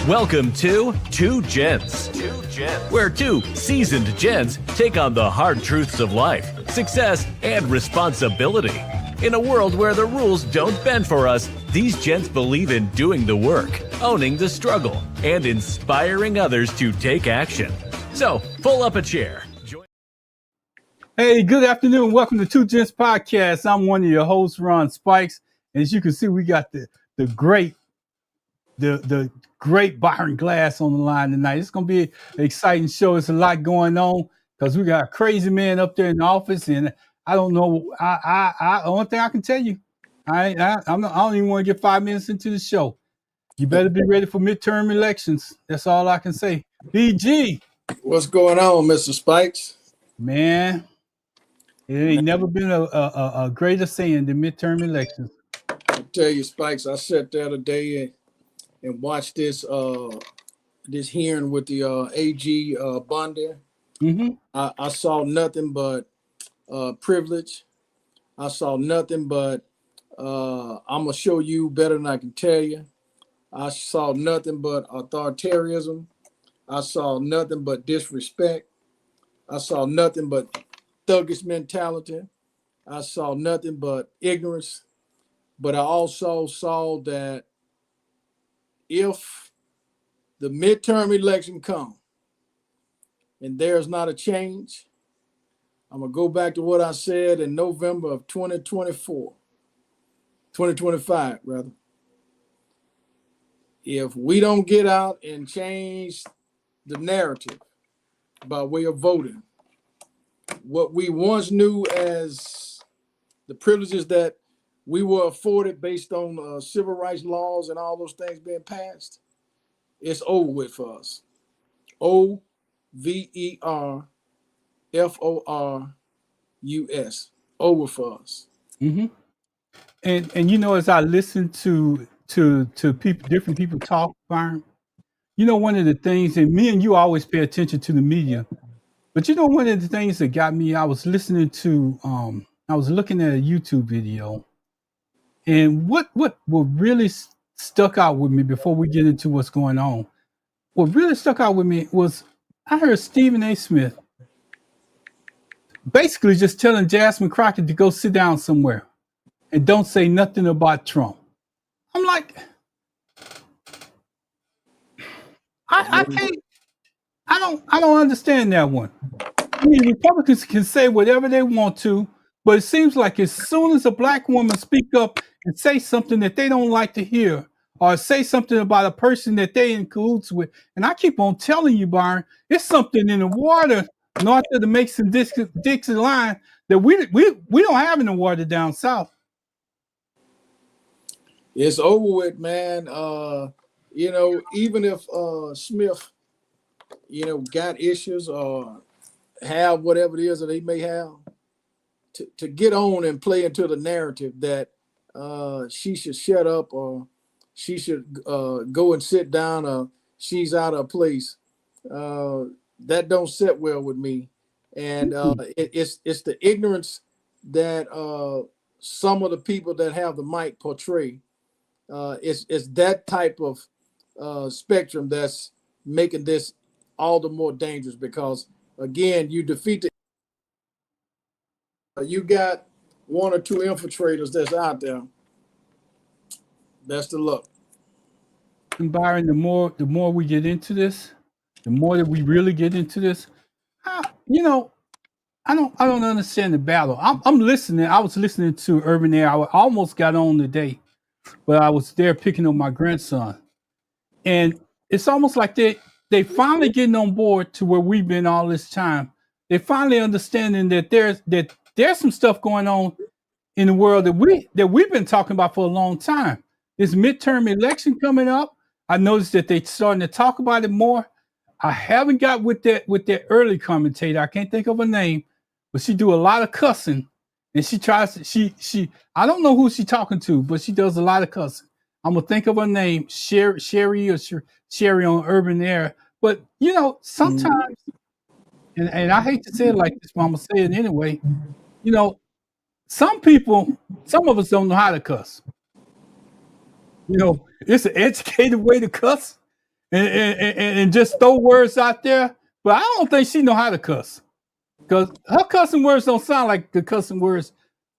Welcome to Two Gents, where two seasoned gents take on the hard truths of life, success, and responsibility. In a world where the rules don't bend for us, these gents believe in doing the work, owning the struggle, and inspiring others to take action. So, pull up a chair. Hey, good afternoon. Welcome to Two Gents Podcast. I'm one of your hosts, Ron Spikes. And as you can see, we got the great Byron Glass on the line tonight. It's going to be an exciting show. There's a lot going on because we got a crazy man up there in the office, and I don't know. The only thing I can tell you, I don't even want to get 5 minutes into the show. You better be ready for midterm elections. That's all I can say. BG, what's going on, Mr. Spikes? Man, it ain't never been a greater saying than midterm elections. I tell you, Spikes, I sat there today and watched this hearing with the AG Bondi. Mm-hmm. I saw nothing but privilege. I saw nothing but I'm gonna show you better than I can tell you. I saw nothing but authoritarianism. I saw nothing but disrespect. I saw nothing but thuggish mentality. I saw nothing but ignorance. But I also saw that if the midterm election come and there's not a change, I'm going to go back to what I said in November of 2025, rather. If we don't get out and change the narrative by way of voting, what we once knew as the privileges that we were afforded based on civil rights laws and all those things being passed, it's over with for us. OVERFORUS, over for us. Mm-hmm. And you know, as I listen to people, different people talk, Byron, you know, one of the things, and me and you always pay attention to the media, but you know, one of the things that got me, I was looking at a YouTube video, and what really stuck out with me before we get into what's going on, what really stuck out with me was I heard Stephen A. Smith basically just telling Jasmine Crockett to go sit down somewhere and don't say nothing about Trump. I'm like, I don't understand that one. I mean, Republicans can say whatever they want to, but it seems like as soon as a black woman speak up and say something that they don't like to hear, or say something about a person that they in cahoots with, and I keep on telling you, Byron, it's something in the water north of the Mason-Dixon line that we don't have in the water down south. It's over with, man. You know, even if Smith, you know, got issues or have whatever it is that he may have, to get on and play into the narrative that she should shut up or she should go and sit down or she's out of place, that don't sit well with me. And it's the ignorance that some of the people that have the mic portray. It's that type of spectrum that's making this all the more dangerous because, again, you defeat you got one or two infiltrators that's out there. Best of luck. And Byron, the more we get into this, the more that we really get into this, you know, I don't understand the battle. I'm listening. I was listening to Urban Air. I almost got on today, but I was there picking up my grandson, and it's almost like they finally getting on board to where we've been all this time. They finally understanding that there's some stuff going on in the world that we've been talking about for a long time. This midterm election coming up, I noticed that they're starting to talk about it more. I haven't got with that early commentator. I can't think of her name, but she do a lot of cussing, and she tries to she I don't know who she's talking to, but she does a lot of cussing. I'm gonna think of her name, Sherry on Urban Air. But you know, sometimes, and I hate to say it like this, but I'm gonna say it anyway. You know, some of us don't know how to cuss. You know, it's an educated way to cuss, and just throw words out there. But I don't think she know how to cuss, because her cussing words don't sound like the cussing words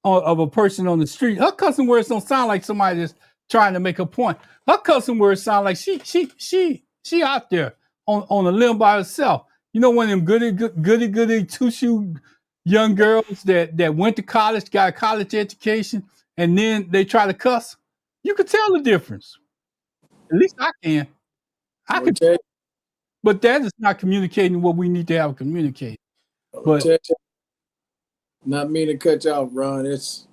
of a person on the street. Her cussing words don't sound like somebody that's trying to make a point. Her cussing words sound like she out there on a limb by herself. You know, one of them goody two-shoe young girls that went to college, got a college education, and then they try to cuss. You could tell the difference. At least I can. I could, Okay. but that is not communicating what we need to have communicated. But not mean to cut you off, Ron. It's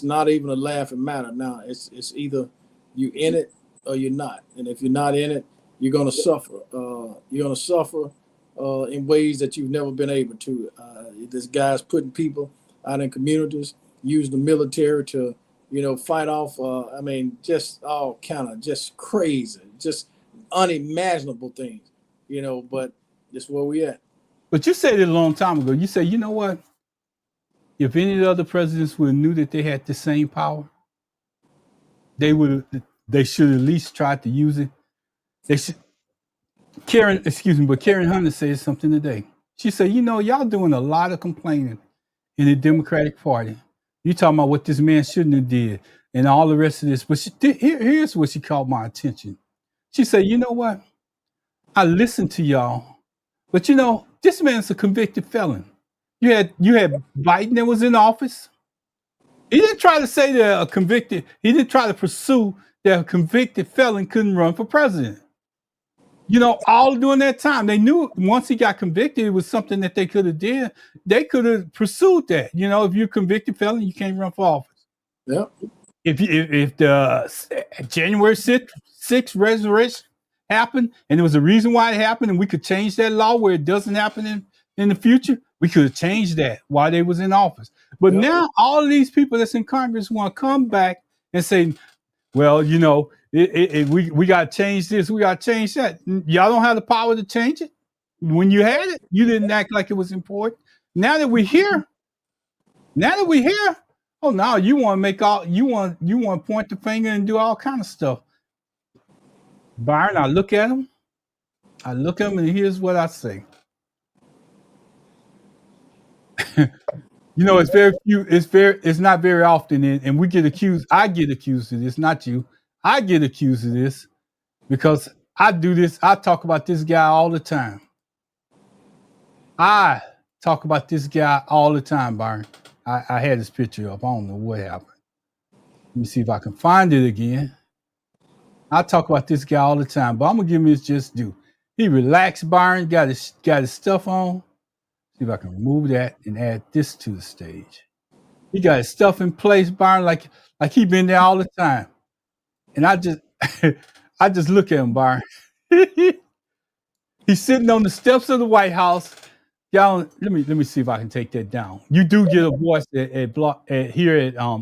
not even a laughing matter now. It's either you in it or you're not. And if you're not in it, you're gonna suffer. You're gonna suffer in ways that you've never been able to. This guy's putting people out in communities, using the military to, fight off. I mean, just all kind of just crazy, just unimaginable things. But that's where we at. But you said it a long time ago. You said, you know what? If any of the other presidents would have knew that they had the same power, they should at least try to use it. They should. Karen Hunter said something today. She said, y'all doing a lot of complaining in the Democratic Party. You talking about what this man shouldn't have did and all the rest of this. But here's what she caught my attention. She said, you know what? I listened to y'all, but this man's a convicted felon. You had Biden that was in office. He didn't try to say that he didn't try to pursue that a convicted felon couldn't run for president. All during that time, they knew once he got convicted, it was something that they could have did. They could have pursued that. If you're a convicted felon, you can't run for office. Yep. If the January 6th resurrection happened and there was a reason why it happened, and we could change that law where it doesn't happen in the future, we could have changed that while they was in office. But now all of these people that's in Congress want to come back and say, well, we got to change this, we got to change that. Y'all don't have the power to change it. When you had it, you didn't act like it was important. Now that we're here, oh, now you want to point the finger and do all kind of stuff. Byron, I look at him, and here's what I say. It's not very often, and we get accused. I get accused of this, not you. I get accused of this because I do this. I talk about this guy all the time. Byron. I had this picture up. I don't know what happened. Let me see if I can find it again. I talk about this guy all the time, but I'm gonna give him his just due. He relaxed, Byron, got his stuff on. See if I can remove that and add this to the stage. He got his stuff in place, Byron, like he been there all the time. And I just look at him, Byron. He's sitting on the steps of the White House. Y'all, let me see if I can take that down. You do get a voice here at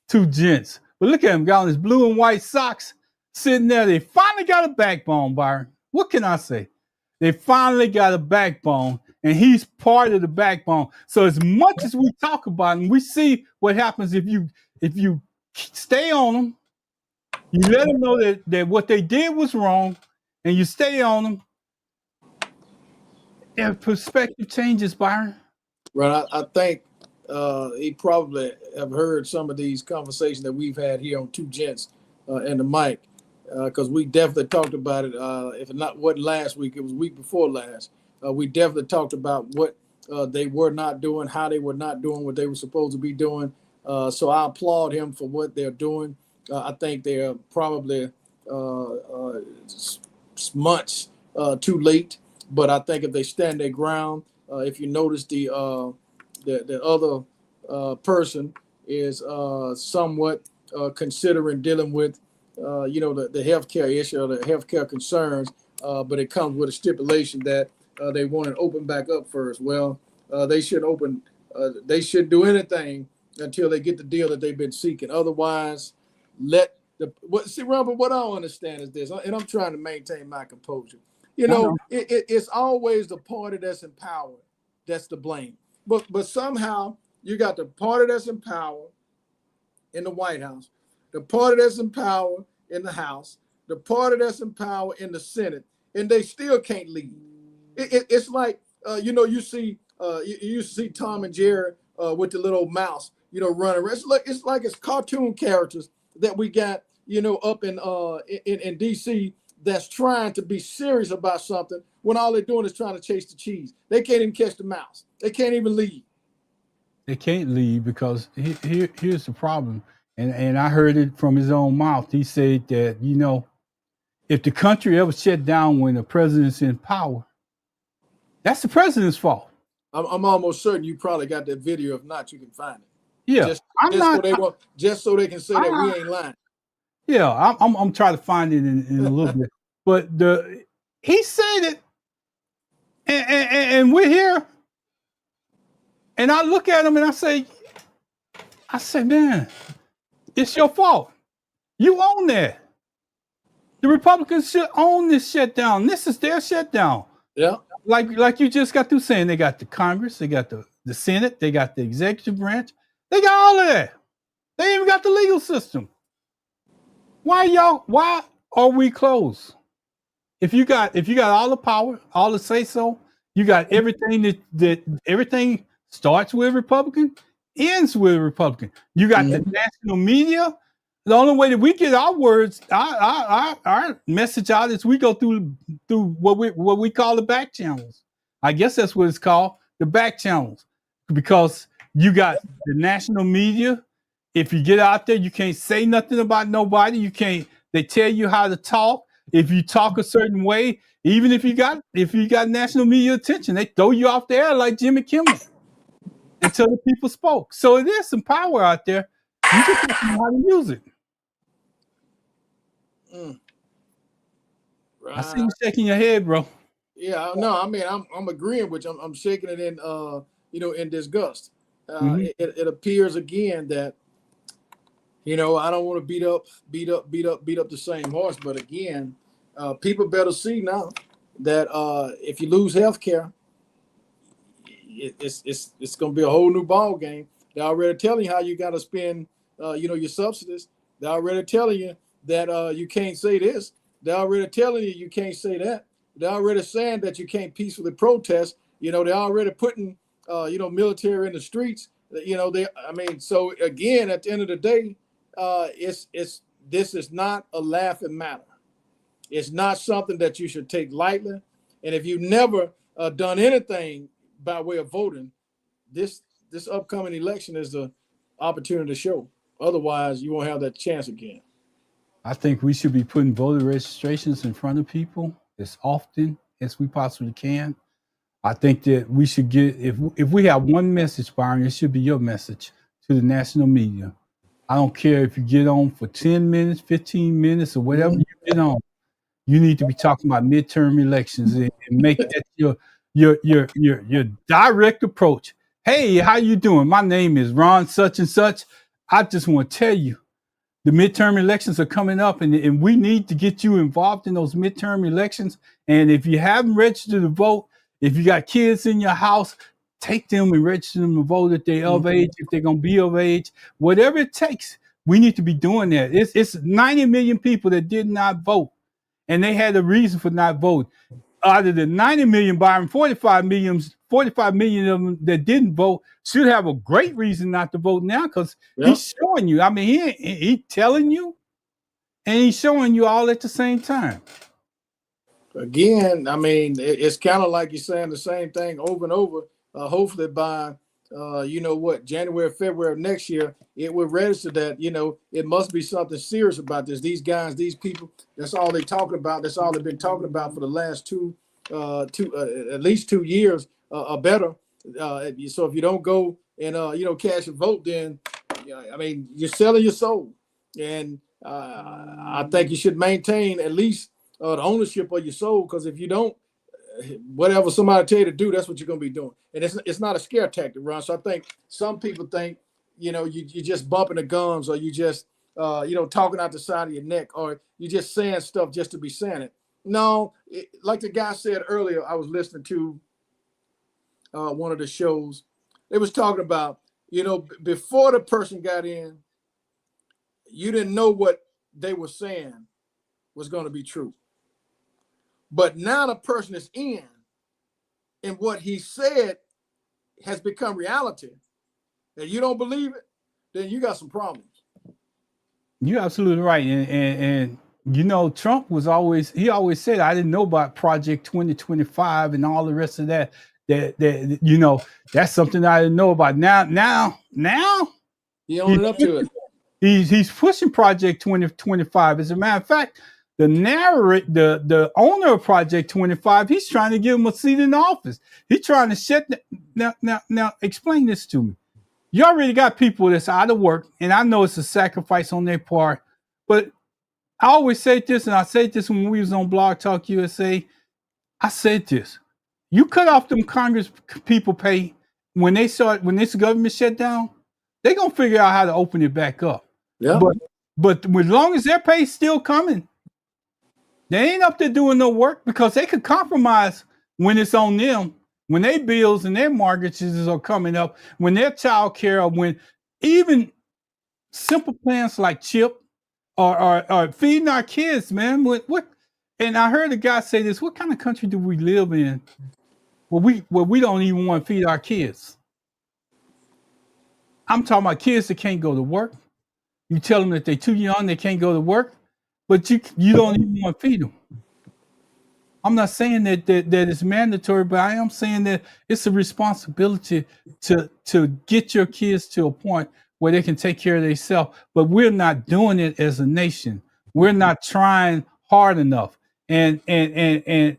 Two Gents. But look at him, got on his blue and white socks, sitting there. They finally got a backbone, Byron. What can I say? They finally got a backbone, and he's part of the backbone. So as much as we talk about him, we see what happens if you stay on them, you let them know that what they did was wrong, and you stay on them. Their perspective changes, Byron. Right. I think he probably have heard some of these conversations that we've had here on Two Gents and the mic, because we definitely talked about it. If it wasn't last week, it was week before last. We definitely talked about what they were not doing, how they were not doing what they were supposed to be doing. So I applaud him for what they're doing. I think they're probably months too late. But I think if they stand their ground, if you notice the other person is somewhat considering dealing with the healthcare issue or the healthcare concerns, but it comes with a stipulation that they want to open back up first. Well, they should open. They shouldn't do anything until they get the deal that they've been seeking. Otherwise, Robert, what I don't understand is this, and I'm trying to maintain my composure. It's always the party that's in power that's to blame. But somehow you got the party that's in power in the White House, the party that's in power in the House, the party that's in power in the Senate, and they still can't lead. It's like you see you see Tom and Jerry with the little mouse, running. It's like it's cartoon characters that we got, up in DC that's trying to be serious about something when all they're doing is trying to chase the cheese. They can't even catch the mouse. They can't even lead. They can't leave because here's the problem. And I heard it from his own mouth. He said that, if the country ever shut down when the president's in power, that's the president's fault. I'm almost certain you probably got that video. If not, you can find it. Yeah, just so they can say that we ain't lying. Yeah, I'm trying to find it in a little bit. But he said it, and we're here. And I look at him and I say, man, it's your fault. You own that. The Republicans should own this shutdown. This is their shutdown. Yeah. Like you just got through saying, they got the Congress, they got the Senate, they got the executive branch, they got all of that. They even got the legal system. Why are we closed? If you got all the power, all the say so, you got everything that everything starts with Republican, ends with Republican. You got the national media. The only way that we get our words, our message out is we go through what we call the back channels. I guess that's what it's called, the back channels, because you got the national media. If you get out there, you can't say nothing about nobody. You can't. They tell you how to talk. If you talk a certain way, even if you got national media attention, they throw you off the air like Jimmy Kimmel until the people spoke. So it is some power out there. You just have to know how to use it. Right. I see you shaking your head, bro. Yeah, no, I mean, I'm agreeing with you. I'm shaking it in, in disgust. It appears again that, I don't want to beat up the same horse, but again, people better see now that if you lose health care, it's going to be a whole new ball game. They're already telling you how you got to spend, your subsidies. They're already telling you that you can't say this. They're already telling you can't say that. They're already saying that you can't peacefully protest. They're already putting, military in the streets. So again, at the end of the day, this is not a laughing matter. It's not something that you should take lightly. And if you've never done anything by way of voting, this upcoming election is the opportunity to show. Otherwise, you won't have that chance again. I think we should be putting voter registrations in front of people as often as we possibly can. I think that we should get, if we have one message, Byron, it should be your message to the national media. I don't care if you get on for 10 minutes, 15 minutes, or whatever you get on. You need to be talking about midterm elections and make that your direct approach. Hey, how you doing? My name is Ron such and such. I just want to tell you, the midterm elections are coming up, and we need to get you involved in those midterm elections. And if you haven't registered to vote, if you got kids in your house, take them and register them to vote if they're of age, if they're going to be of age, whatever it takes. We need to be doing that. It's 90 million people that did not vote, and they had a reason for not voting. Out of the 90 million, Byron, 45 million of them that didn't vote should have a great reason not to vote now, because he's showing you. I mean, he telling you, and he's showing you all at the same time. Again, I mean, it's kind of like you're saying the same thing over and over. Hopefully by, January, February of next year, it will register that, it must be something serious about this. These guys, these people, that's all they're talking about. That's all they've been talking about for the last at least 2 years or better. So if you don't go and, cast your vote, then, I mean, you're selling your soul. And I think you should maintain at least the ownership of your soul, because if you don't, whatever somebody tell you to do, that's what you're going to be doing. And it's not a scare tactic, Ron. So I think some people think, you're just bumping the gums, or you just, talking out the side of your neck, or you're just saying stuff just to be saying it. No, like the guy said earlier, I was listening to one of the shows. They was talking about, before the person got in, you didn't know what they were saying was going to be true. But now the person is in, and what he said has become reality, and you don't believe it, then you got some problems. You're absolutely right. And you know, Trump always said, I didn't know about Project 2025 and all the rest of that. That you know, that's something I didn't know about. Now He owned it up to it. He's pushing Project 2025. As a matter of fact, the owner of Project 25, he's trying to give him a seat in the office. He's trying to shut now explain this to me. You already got people that's out of work, and I know it's a sacrifice on their part, but I always say this, and I said this when we was on Blog Talk USA. I said this: you cut off them Congress people pay when this government shut down, they're gonna figure out how to open it back up. Yeah. But as long as their pay's still coming, they ain't up there doing no work because they could compromise when it's on them. When their bills and their mortgages are coming up, when their child care, when even simple plans like CHIP are feeding our kids, man. What? And I heard a guy say this: what kind of country do we live in where we don't even want to feed our kids? I'm talking about kids that can't go to work. You tell them that they're too young, they can't go to work, but you don't even want to feed them. I'm not saying that it's mandatory, but I am saying that it's a responsibility to get your kids to a point where they can take care of themselves. But we're not doing it as a nation. We're not trying hard enough. And I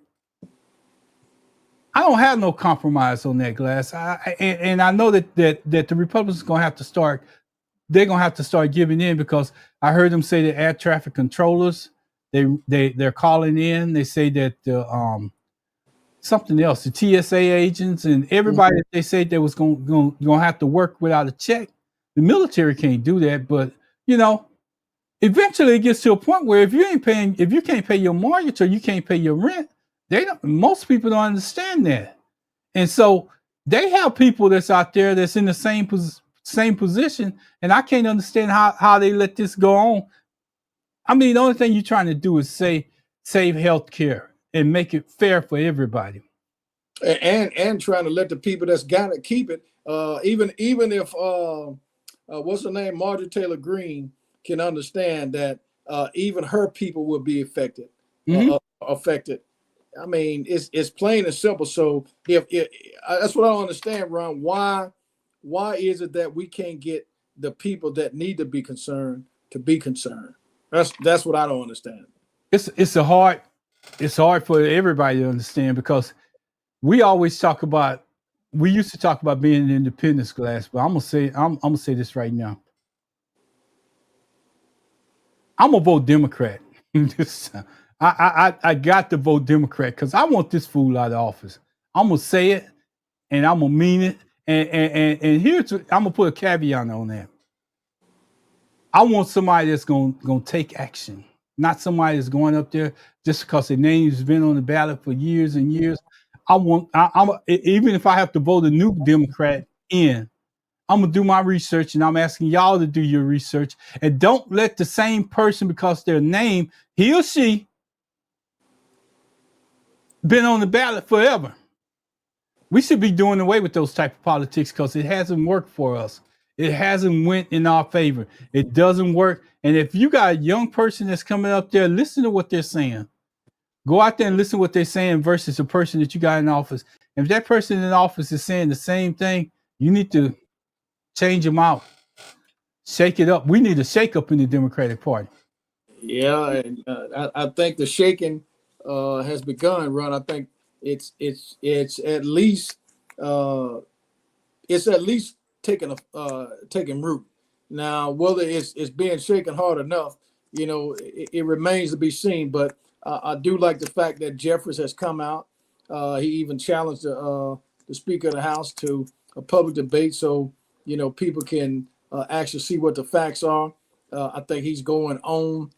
don't have no compromise on that, Glass. And I know that the Republicans are gonna have to start. They're gonna have to start giving in because I heard them say that air traffic controllers. They're calling in. They say that something else, the TSA agents and everybody that they said they was gonna have to work without a check. The military can't do that, but you know, eventually it gets to a point where if you can't pay your mortgage or you can't pay your rent, most people don't understand that. And so they have people that's out there that's in the same position, and I can't understand how they let this go on. I mean, the only thing you're trying to do is save health care and make it fair for everybody. And trying to let the people that's got to keep it, even if what's her name, Marjorie Taylor Greene, can understand that even her people will be affected. Affected. I mean, it's plain and simple. So if that's what I don't understand, Ron. Why is it that we can't get the people that need to be concerned to be concerned? That's what I don't understand. It's hard for everybody to understand because we used to talk about being an independence, Glass, but I'm gonna say this right now. I'm gonna vote Democrat. I got to vote Democrat because I want this fool out of office. I'm gonna say it and I'm gonna mean it. And here's what, I'm gonna put a caveat on that. I want somebody that's gonna take action, not somebody that's going up there just because their name's been on the ballot for years and years. Even if I have to vote a new Democrat in, I'm gonna do my research, and I'm asking y'all to do your research. And don't let the same person, because their name, he or she, been on the ballot forever. We should be doing away with those type of politics because it hasn't worked for us. It hasn't went in our favor. It doesn't work. And if you got a young person that's coming up there, listen to what they're saying. Go out there and listen to what they're saying versus the person that you got in office. And if that person in office is saying the same thing, you need to change them out. Shake it up. We need a shake up in the Democratic Party. Yeah, and I think the shaking has begun, Ron. I think it's at least taking root. Now, whether it's being shaken hard enough, it remains to be seen. But I do like the fact that Jeffries has come out. He even challenged the Speaker of the House to a public debate, so people can actually see what the facts are. I think he's going on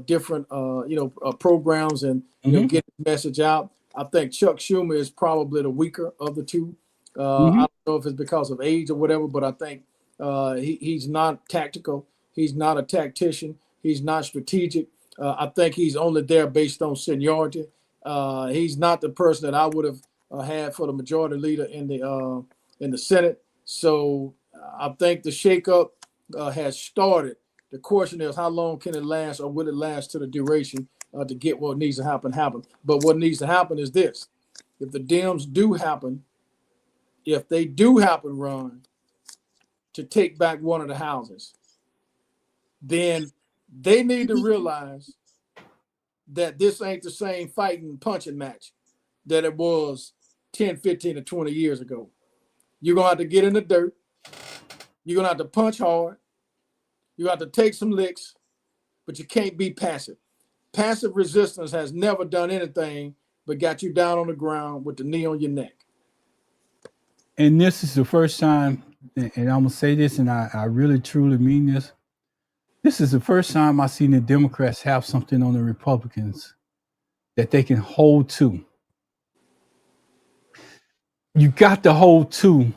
different programs and get the message out. I think Chuck Schumer is probably the weaker of the two. I don't know if it's because of age or whatever, but I think he's not tactical. He's not a tactician. He's not strategic. I think he's only there based on seniority. He's not the person that I would have had for the majority leader in the Senate. So I think the shakeup has started. The question is, how long can it last, or will it last to the duration to get what needs to happen? But what needs to happen is this: if the DEMS do happen, if they do happen, run to take back one of the houses, then they need to realize that this ain't the same fighting punching match that it was 10, 15, or 20 years ago. You're going to have to get in the dirt. You're going to have to punch hard. You're going to have to take some licks, but you can't be passive. Passive resistance has never done anything but got you down on the ground with the knee on your neck. And this is the first time, and I'm going to say this, and I really truly mean this. This is the first time I've seen the Democrats have something on the Republicans that they can hold to. You got to hold to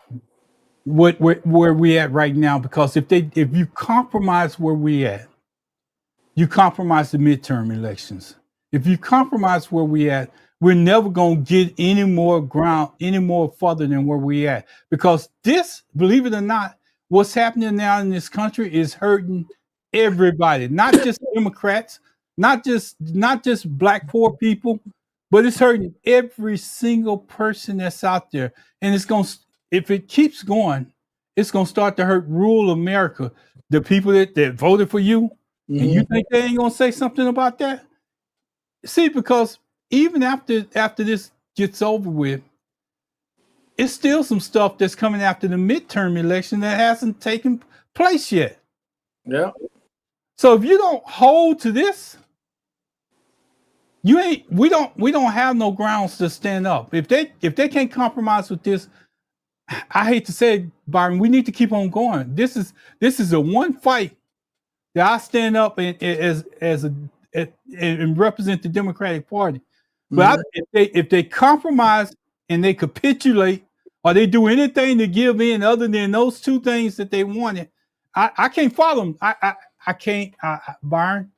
where we at right now, because if you compromise where we at, you compromise the midterm elections. If you compromise where we at, we're never going to get any more ground, any more further than where we at. Because this, believe it or not, what's happening now in this country is hurting everybody, not just Democrats, not just black poor people, but it's hurting every single person that's out there. And it's going to, if it keeps going, it's going to start to hurt rural America. The people that voted for you, and you think they ain't going to say something about that? See, because even after this gets over with, it's still some stuff that's coming after the midterm election that hasn't taken place yet. Yeah. So if you don't hold to this, we don't have no grounds to stand up. If they can't compromise with this, I hate to say it, Byron, we need to keep on going. This is the one fight that I stand up and represent the Democratic Party. But if they compromise and they capitulate, or they do anything to give in other than those two things that they wanted, I can't follow them. I can't, Byron.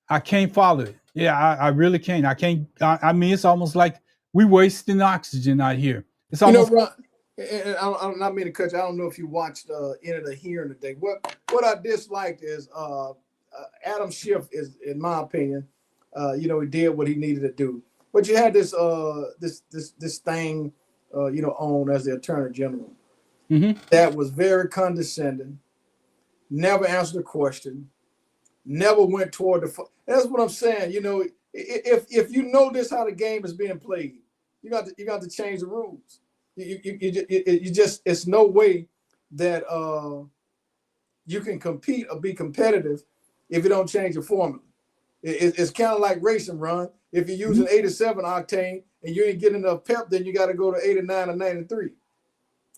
I can't follow it. Yeah, I really can't. I can't. I mean, it's almost like we wasting oxygen out here. It's almost. Ron, and I'm not mean to cut you. I don't know if you watched any of the hearing today. What I disliked is Adam Schiff is, in my opinion, he did what he needed to do. But you had this thing, on as the Attorney General that was very condescending, never answered a question, never went toward the. That's what I'm saying. If you know this how the game is being played, you got to change the rules. You just it's no way that you can compete or be competitive if you don't change the formula. It's kind of like racing, Ron. If you're using 87 octane and you ain't getting enough pep, then you got to go to 89 or 93.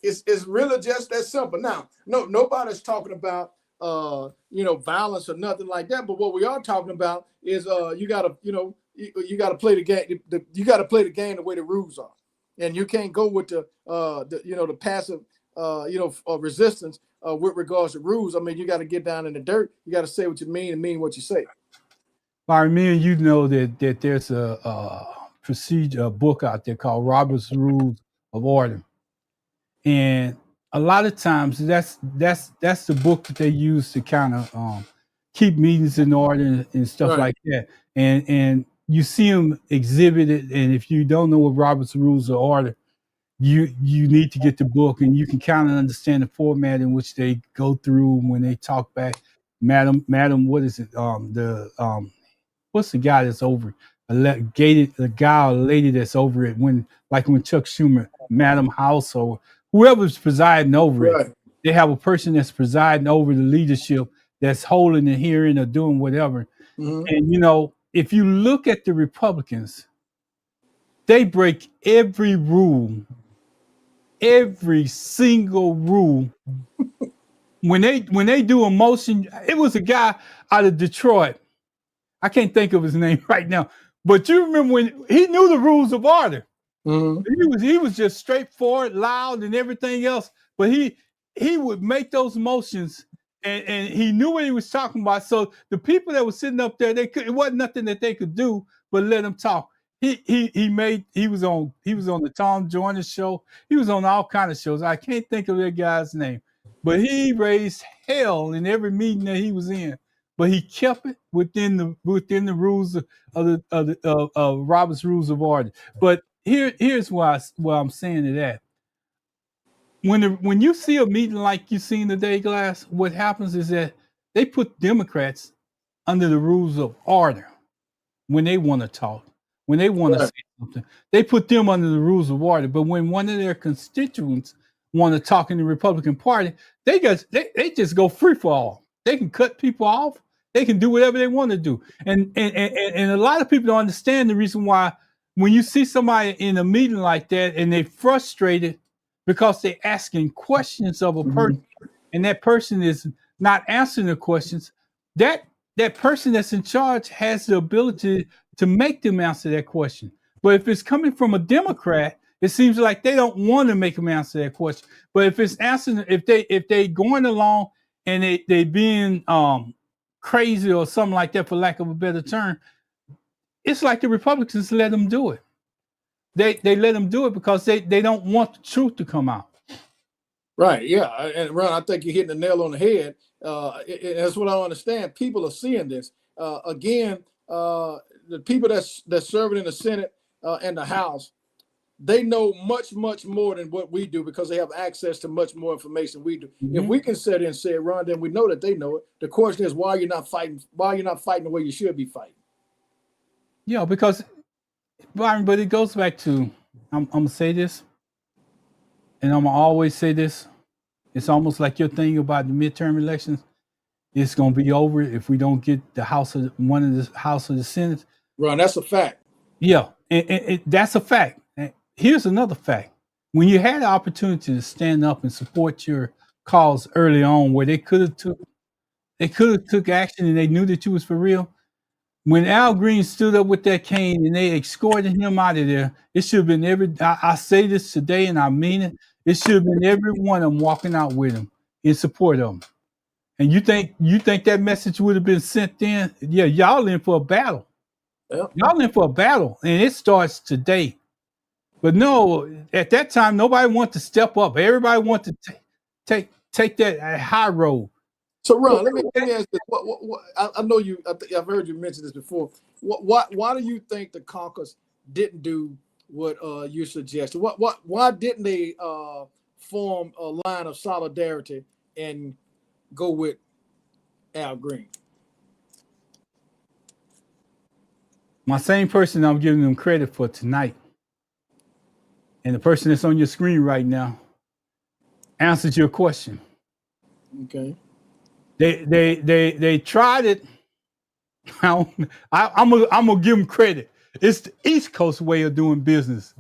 It's really just that simple. Now, nobody's talking about violence or nothing like that. But what we are talking about is you got to play the game. You got to play the game the way the rules are, and you can't go with the passive resistance with regards to rules. I mean, you got to get down in the dirt. You got to say what you mean and mean what you say. Byron, me and you know that there's a procedure, a book out there called Robert's Rules of Order, and a lot of times that's the book that they use to kind of keep meetings in order and stuff like that. And you see them exhibited, and if you don't know what Robert's Rules of Order, you need to get the book, and you can kind of understand the format in which they go through when they talk back. Madam, what is it? What's the guy that's over the guy or lady that's over it when Chuck Schumer, Madam House or whoever's presiding over it, they have a person that's presiding over the leadership that's holding the hearing or doing whatever. And if you look at the Republicans, they break every rule, every single rule. When they do a motion, it was a guy out of Detroit. I can't think of his name right now, but you remember when he knew the rules of order. He was just straightforward, loud, and everything else. But he would make those motions, and he knew what he was talking about. So the people that were sitting up there, it wasn't nothing that they could do but let him talk. He was on the Tom Joyner show. He was on all kind of shows. I can't think of that guy's name, but he raised hell in every meeting that he was in. But he kept it within the rules of Robert's Rules of Order. But here's why I'm saying to that. When you see a meeting like you seen today, Glass, what happens is that they put Democrats under the rules of order when they want to talk, when they want to say something. They put them under the rules of order. But when one of their constituents want to talk in the Republican Party, they just go free for all. They can cut people off. They can do whatever they want to do. And a lot of people don't understand the reason why when you see somebody in a meeting like that and they're frustrated because they're asking questions of a person and that person is not answering the questions, that person that's in charge has the ability to make them answer that question. But if it's coming from a Democrat, it seems like they don't want to make them answer that question. But if it's answering, if they going along and they being crazy or something like that, for lack of a better term, it's like the Republicans let them do it. They let them do it because they don't want the truth to come out. Right. Yeah. And Ron, I think you're hitting the nail on the head. That's what I understand. People are seeing this. Again, the people that's serving in the Senate and the House, they know much more than what we do because they have access to much more information we do. Mm-hmm. If we can sit in and say, Ron, then we know that they know it. The question is, why you're not fighting? Why you're not fighting the way you should be fighting? Yeah, because Byron, but it goes back to I'm gonna say this, and I'm gonna always say this. It's almost like your thing about the midterm elections. It's gonna be over if we don't get the House of the Senate. Ron, that's a fact. Yeah, and that's a fact. And here's another fact: when you had the opportunity to stand up and support your cause early on, where they could have took action, and they knew that you was for real. When Al Green stood up with that cane and they escorted him out of there, it should have been I say this today and I mean it. It should have been every one of them walking out with him in support of him. And you think that message would have been sent then? Yeah, y'all in for a battle. Yep. Y'all in for a battle, and it starts today. But no, at that time, nobody wanted to step up. Everybody wanted to take that high road. So, Ron, let me ask this. What, I know you. I've heard you mention this before. Why do you think the caucus didn't do what you suggested? Why didn't they form a line of solidarity and go with Al Green? My same person I'm giving them credit for tonight, and the person that's on your screen right now, answered your question. Okay. They tried it. I'm gonna give them credit. It's the East Coast way of doing business.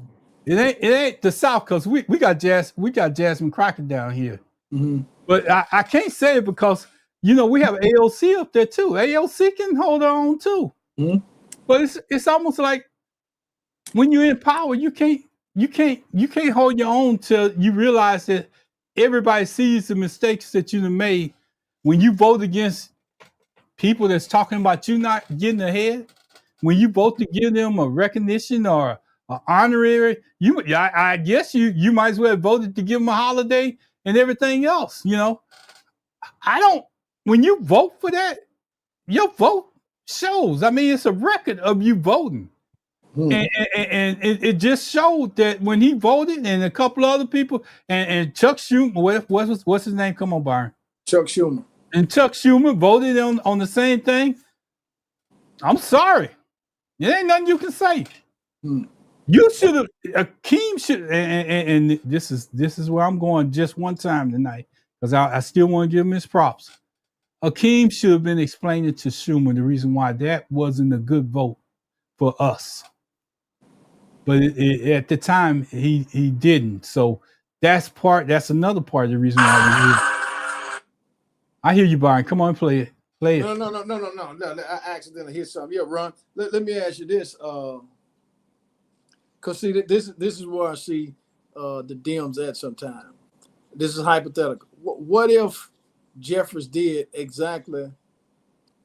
It ain't the South Coast. We got Jasmine Crocker down here. Mm-hmm. But I can't say it because we have AOC up there too. AOC can hold on too. Mm-hmm. But it's almost like when you're in power, you can't hold your own till you realize that everybody sees the mistakes that you've made. When you vote against people that's talking about you not getting ahead, when you vote to give them a recognition or an honorary, I guess you might as well have voted to give them a holiday and everything else. When you vote for that, your vote shows. I mean, it's a record of you voting. And it just showed that when he voted and a couple other people and Chuck Schumer, what's his name? Come on, Byron. Chuck Schumer. And Chuck Schumer voted on the same thing. I'm sorry. There ain't nothing you can say. You should have, Hakeem should, and this is where I'm going just one time tonight, because I still want to give him his props. Hakeem should have been explaining to Schumer the reason why that wasn't a good vote for us. But at the time, he didn't. So that's another part of the reason why we I hear you, Byron. Come on, play it. Play it. No. I accidentally hit something. Yeah, Ron. Let me ask you this. Cause see, this is where I see the DEMS at sometimes. This is hypothetical. What if Jeffries did exactly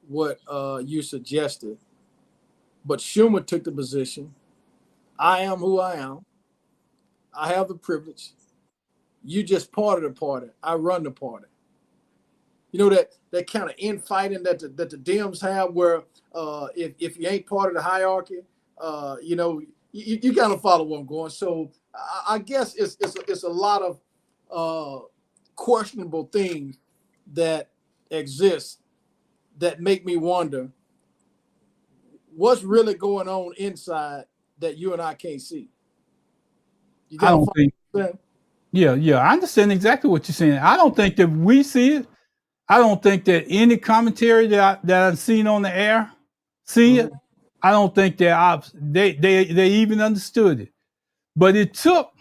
what you suggested, but Schumer took the position. I am who I am. I have the privilege. You just part of the party. I run the party. You know that kind of infighting that the DEMS have, where if you ain't part of the hierarchy, you know, you kind of follow where I'm going. So I guess it's a lot of questionable things that exist that make me wonder what's really going on inside that you and I can't see. You I got to don't think. find. Yeah, I understand exactly what you're saying. I don't think that we see it. I don't think that any commentary that I've seen on the air see it. I don't think that they even understood it. But it took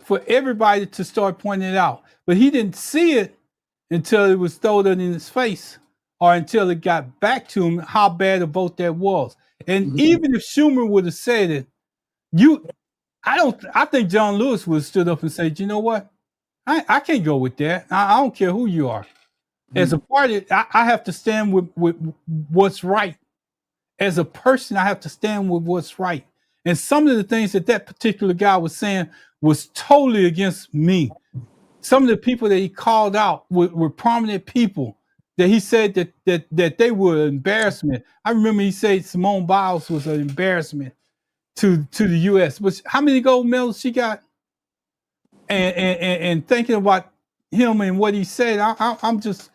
for everybody to start pointing it out. But he didn't see it until it was thrown in his face, or until it got back to him how bad a vote that was. And even if Schumer would have said it, I think John Lewis would have stood up and said, you know what? I can't go with that. I don't care who you are. As a party, I have to stand with what's right. As a person, I have to stand with what's right. And some of the things that particular guy was saying was totally against me. Some of the people that he called out were prominent people that he said that they were an embarrassment. I remember he said Simone Biles was an embarrassment to the U.S. But how many gold medals she got? And thinking about him and what he said, I'm just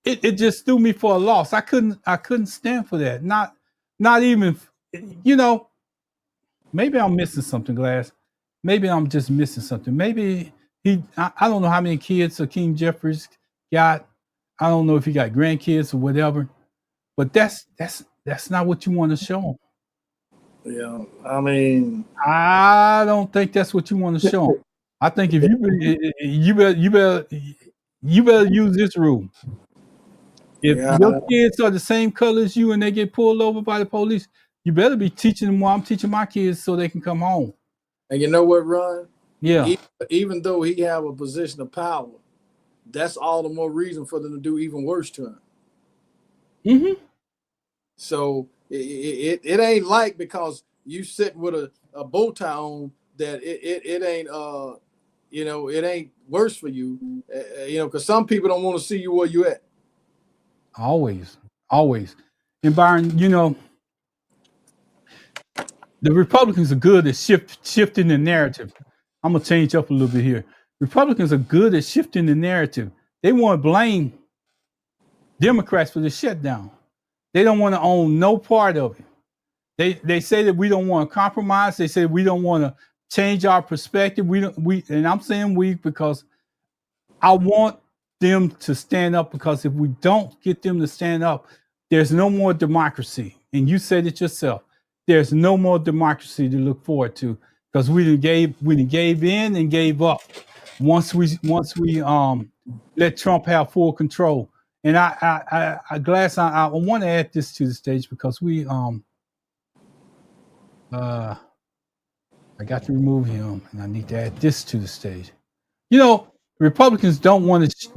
it just threw me for a loss. I couldn't stand for that. Not even, you know. Maybe I'm missing something, Glass. Maybe I'm just missing something. Maybe I don't know how many kids Hakeem Jeffries got. I don't know if he got grandkids or whatever. But that's not what you want to show them. Yeah, I mean, I don't think that's what you want to show them. I think if you better use this rule. If yeah, your kids are the same color as you and they get pulled over by the police, you better be teaching them what I'm teaching my kids so they can come home. and you know what, Ron? Yeah. Even though he have a position of power, that's all the more reason for them to do even worse to him. Mm-hmm. So it ain't like because you sitting with a bow tie on that it ain't you know, it ain't worse for you, you know, because some people don't want to see you where you at. Always. And Byron, you know, the Republicans are good at shifting the narrative. I'm gonna change up a little bit here. Republicans are good at shifting the narrative. They want to blame Democrats for the shutdown. They don't want to own no part of it. They say that we don't want to compromise. They say we don't want to change our perspective. And I'm saying we because I want them to stand up, because if we don't get them to stand up, there's no more democracy. And you said it yourself. There's no more democracy to look forward to, because we gave in and gave up once we let Trump have full control. And I want to add this to the stage because I got to remove him and I need to add this to the stage. You know, Republicans don't want to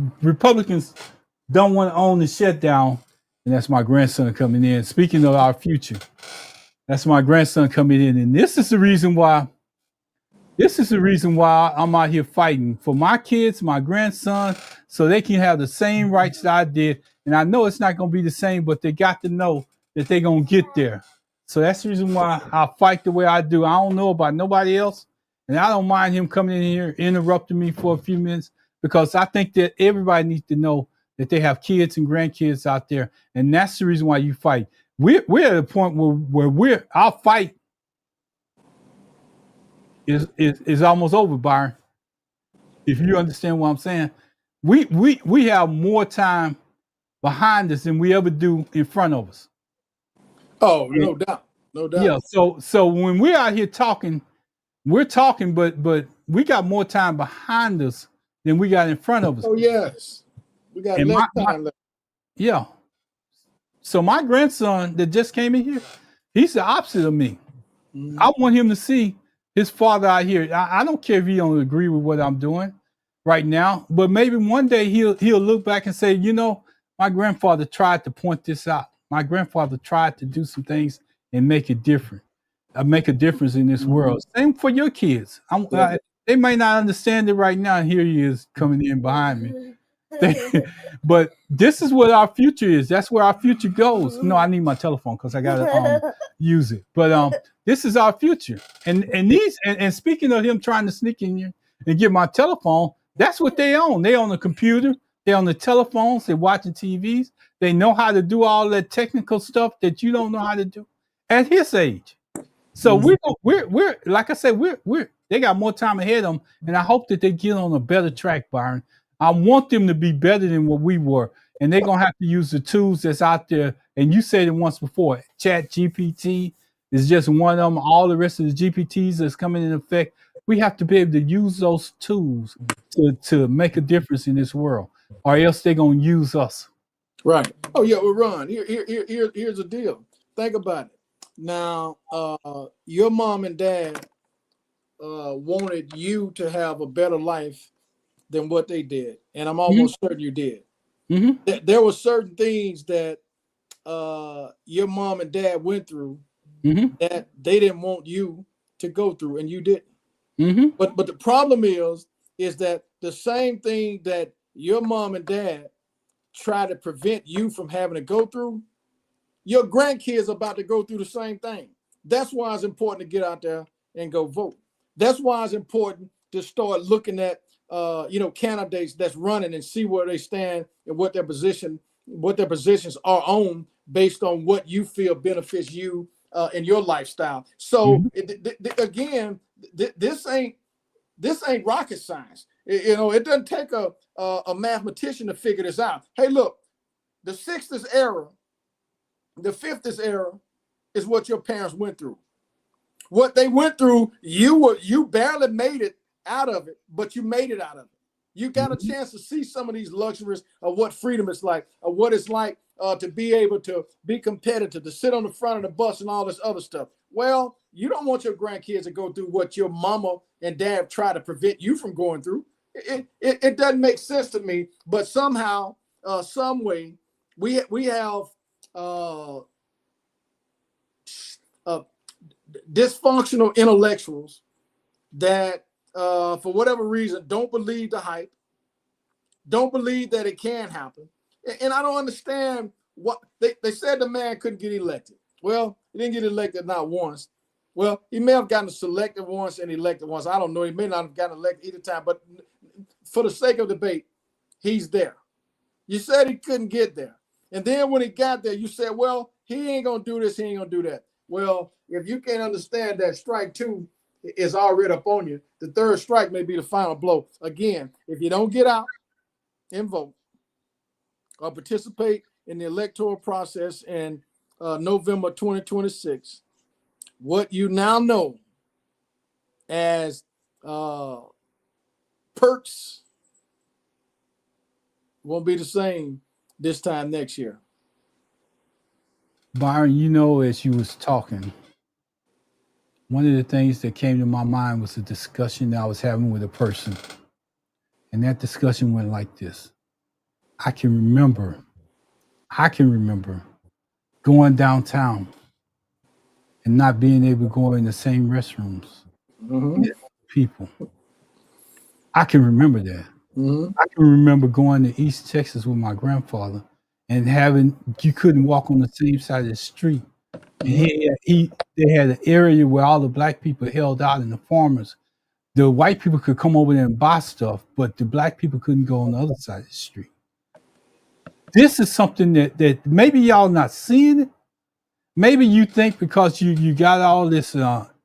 own the shutdown. And that's my grandson coming in. Speaking of our future, that's my grandson coming in. And this is the reason why I'm out here fighting for my kids, my grandson, so they can have the same rights that I did. And I know it's not going to be the same, but they got to know that they're going to get there. So that's the reason why I fight the way I do. I don't know about nobody else. And I don't mind him coming in here, interrupting me for a few minutes, because I think that everybody needs to know that they have kids and grandkids out there. And that's the reason why you fight. We're at a point where our fight is almost over, Byron. If you understand what I'm saying, we have more time behind us than we ever do in front of us. Oh, no doubt, no doubt. Yeah. So when we're out here talking, we're talking, but we got more time behind us than we got in front of us. Oh yes, we got And less time left. yeah. So my grandson that just came in here, he's the opposite of me. I want him to see his father out here. I don't care if he don't agree with what I'm doing, right now, but maybe one day he'll look back and say, you know, my grandfather tried to point this out. My grandfather tried to do some things and make it different, make a difference in this world. Same for your kids. They might not understand it right now. And here he is coming in behind me. But this is what our future is. That's where our future goes. No, I need my telephone because I gotta use it. But this is our future. And speaking of him trying to sneak in here and get my telephone, that's what they own. They own the computer, they own the telephones, they're watching TVs, they know how to do all that technical stuff that you don't know how to do at his age. So we're like I said, we're they got more time ahead of them, and I hope that they get on a better track, Byron. I want them to be better than what we were, and they're gonna have to use the tools that's out there. And you said it once before, Chat GPT is just one of them. All the rest of the GPTs that's coming in effect, we have to be able to use those tools to make a difference in this world, or else they're gonna use us. Right. Oh yeah, well, Ron, here's the deal. Think about it. Now, your mom and dad wanted you to have a better life than what they did, and I'm almost certain you did. There were certain things that your mom and dad went through that they didn't want you to go through, and you didn't. But the problem is that the same thing that your mom and dad try to prevent you from having to go through, your grandkids are about to go through the same thing. That's why it's important to get out there and go vote. That's why it's important to start looking at candidates that's running and see where they stand and what their positions are on based on what you feel benefits you in your lifestyle. So again, this ain't rocket science. It doesn't take a mathematician to figure this out. Hey, look, the 60s era, the 50s era is what your parents went through. What they went through, you barely made it out of it, but you made it out of it. You got a chance to see some of these luxuries of what freedom is like, of what it's like to be able to be competitive, to sit on the front of the bus and all this other stuff. Well, you don't want your grandkids to go through what your mama and dad try to prevent you from going through. It doesn't make sense to me, but somehow, some way, we have dysfunctional intellectuals that, for whatever reason, don't believe the hype, don't believe that it can happen. And I don't understand what they said the man couldn't get elected. Well, he didn't get elected not once. Well, he may have gotten selected once and elected once. I don't know. He may not have gotten elected either time, but for the sake of debate, he's there. You said he couldn't get there. And then when he got there, you said, well, he ain't going to do this, he ain't going to do that. Well, if you can't understand that strike two is already up on you, the third strike may be the final blow. Again, if you don't get out and vote or participate in the electoral process in November 2026, what you now know as perks won't be the same this time next year. Byron, as you was talking, one of the things that came to my mind was a discussion that I was having with a person. And that discussion went like this. I can remember going downtown and not being able to go in the same restrooms with people. I can remember that. I can remember going to East Texas with my grandfather and you couldn't walk on the same side of the street. And they had an area where all the black people held out and the farmers. The white people could come over there and buy stuff, but the black people couldn't go on the other side of the street. This is something that maybe y'all not seeing it. Maybe you think because you got all this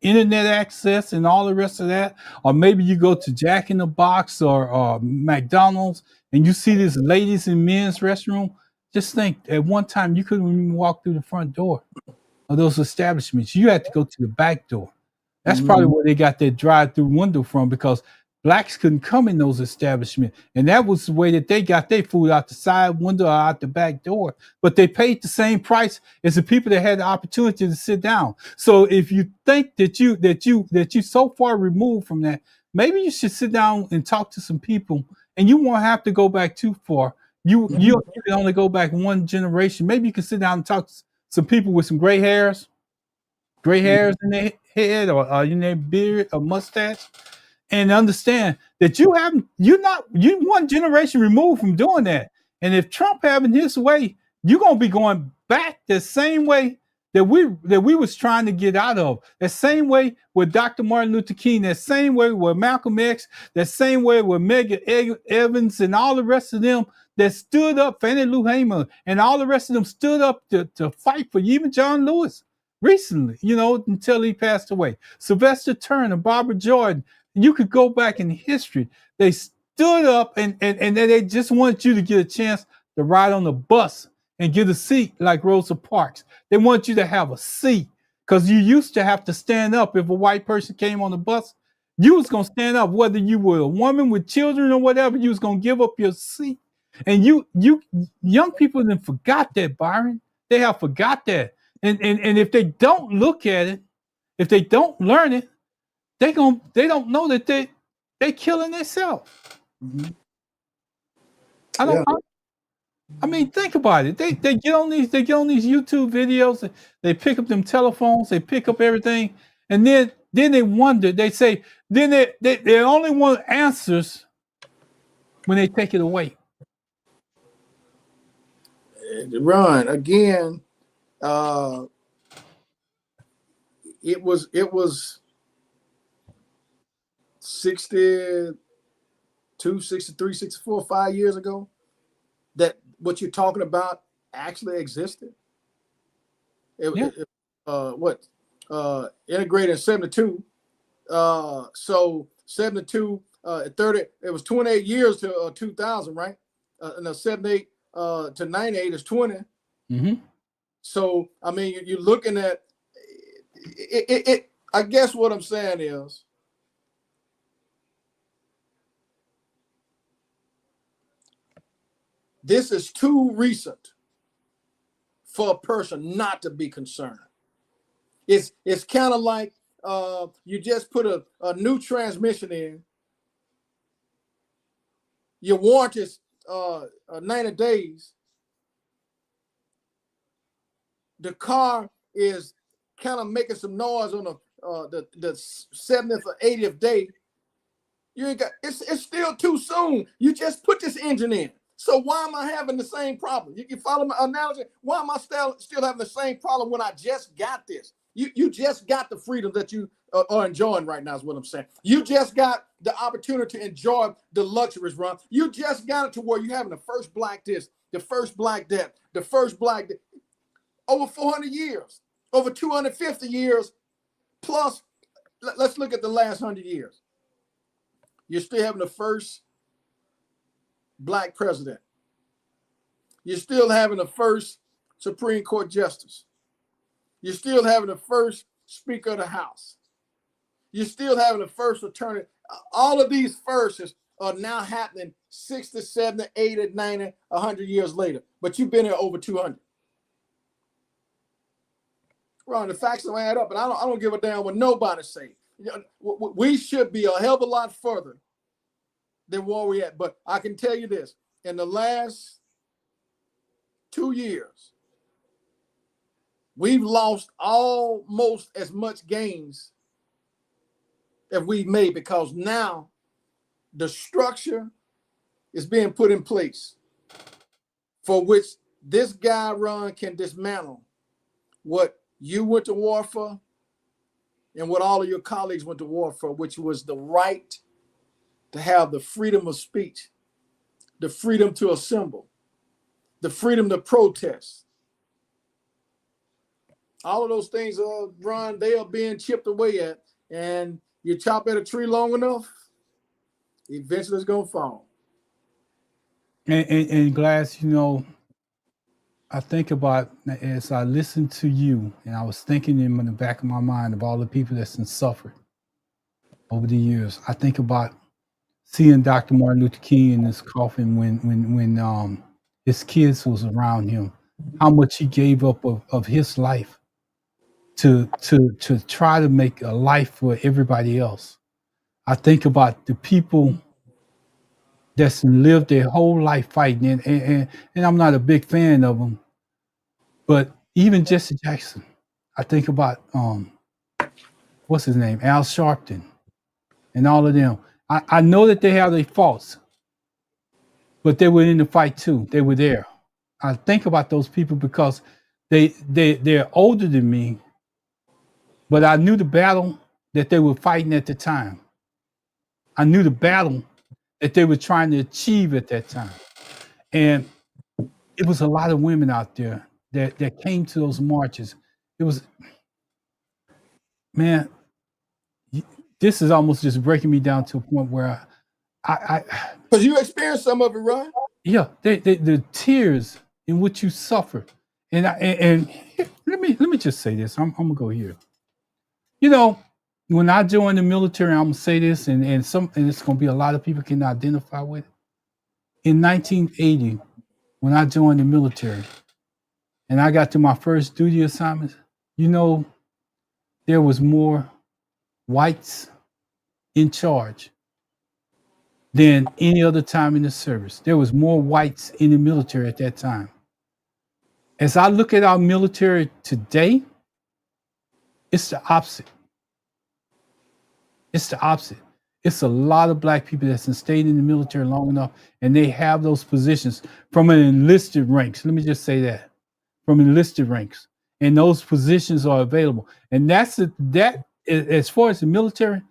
internet access and all the rest of that, or maybe you go to Jack in the Box or McDonald's and you see this ladies and men's restroom. Just think, at one time you couldn't even walk through the front door of those establishments. You had to go to the back door. That's probably where they got their drive-through window from, because blacks couldn't come in those establishments. And that was the way that they got their food, out the side window or out the back door. But they paid the same price as the people that had the opportunity to sit down. So if you think that you so far removed from that, maybe you should sit down and talk to some people, and you won't have to go back too far. You can only go back one generation. Maybe you can sit down and talk to some people with some gray hairs in their head, or in their beard or mustache, and understand that you one generation removed from doing that. And if Trump having his way, you're gonna be going back the same way that we was trying to get out of. The same way with Dr. Martin Luther King, that same way with Malcolm X, that same way with Evans and all the rest of them that stood up, Fannie Lou Hamer, and all the rest of them stood up to fight for you. Even John Lewis recently, until he passed away. Sylvester Turner, Barbara Jordan, you could go back in history. They stood up and they just wanted you to get a chance to ride on the bus and get a seat like Rosa Parks. They want you to have a seat because you used to have to stand up if a white person came on the bus. You was going to stand up, whether you were a woman with children or whatever, you was going to give up your seat. And you young people then forgot that, Byron. They have forgot that. And if they don't look at it, if they don't learn it, they don't know that they killing themselves. Mm-hmm. I mean, think about it. They get on these YouTube videos. They pick up them telephones. They pick up everything, and then they wonder. They say then they only want answers when they take it away. Ron, again, it was 62, 63, 64, 5 years ago that what you're talking about actually existed. Integrated in 72. So 72, 30, it was 28 years to 2000, right? No, 78 to 98 is 20. Mm-hmm. So, I mean, you're looking at it. I guess what I'm saying is, this is too recent for a person not to be concerned. It's kind of like you just put a new transmission in. Your warranty is 90 days. The car is kind of making some noise on the 70th or 80th day. You ain't got it's still too soon. You just put this engine in. So why am I having the same problem? You can follow my analogy. Why am I still having the same problem when I just got this? You just got the freedom that you are enjoying right now is what I'm saying. You just got the opportunity to enjoy the luxuries, Ron. You just got it to where you're having the first black this, the first black that, the first black that. Over 400 years, over 250 years, plus, let's look at the last 100 years. You're still having the first black president. You're still having the first Supreme Court justice. You're still having the first Speaker of the House. You're still having the first attorney. All of these firsts are now happening 60, 70, 80, 90, 100 years later. But you've been here over 200. Ron, the facts don't add up, and I don't give a damn what nobody say. We should be a hell of a lot further than where we at. But I can tell you this: in the last 2 years, we've lost almost as much gains as we've made, because now the structure is being put in place for which this guy, Ron, can dismantle what you went to war for and what all of your colleagues went to war for, which was the right to have the freedom of speech, the freedom to assemble, the freedom to protest. All of those things, Ron, they are being chipped away at. And you chop at a tree long enough, eventually it's going to fall. And Glass, I think about, as I listened to you, and I was thinking in the back of my mind of all the people that's been suffered over the years. I think about seeing Dr. Martin Luther King in his coffin when his kids was around him, how much he gave up of his life to try to make a life for everybody else. I think about the people that's lived their whole life fighting, and I'm not a big fan of them, but even Jesse Jackson, I think about what's his name, Al Sharpton, and all of them. I know that they have their faults, but they were in the fight too. They were there. I think about those people because they're older than me, but I knew the battle that they were fighting at the time. I knew the battle that they were trying to achieve at that time. And it was a lot of women out there that came to those marches. It was, man, this is almost just breaking me down to a point where because you experienced some of it, right? Yeah, the tears in which you suffered. And let me just say this. I'm gonna go here. You know, when I joined the military, I'm gonna say this, and it's gonna be a lot of people can identify with it. In 1980, when I joined the military and I got to my first duty assignments, you know, there was more whites in charge than any other time in the service. There was more whites in the military at that time. As I look at our military today, it's the opposite. It's the opposite. It's a lot of black people that's stayed in the military long enough, and they have those positions from an enlisted ranks. Let me just say that, from enlisted ranks, and those positions are available. And that as far as the military,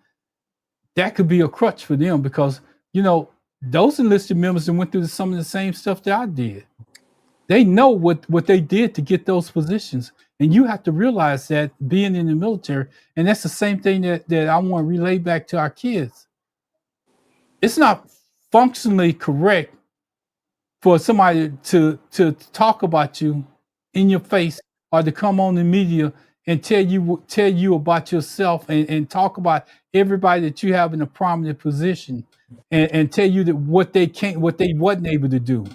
that could be a crutch for them because you know those enlisted members that went through some of the same stuff that I did. They know what they did to get those positions. And you have to realize that being in the military, and that's the same thing that I want to relay back to our kids. It's not functionally correct for somebody to talk about you in your face or to come on the media and tell you about yourself and talk about everybody that you have in a prominent position and tell you that what they wasn't able to do.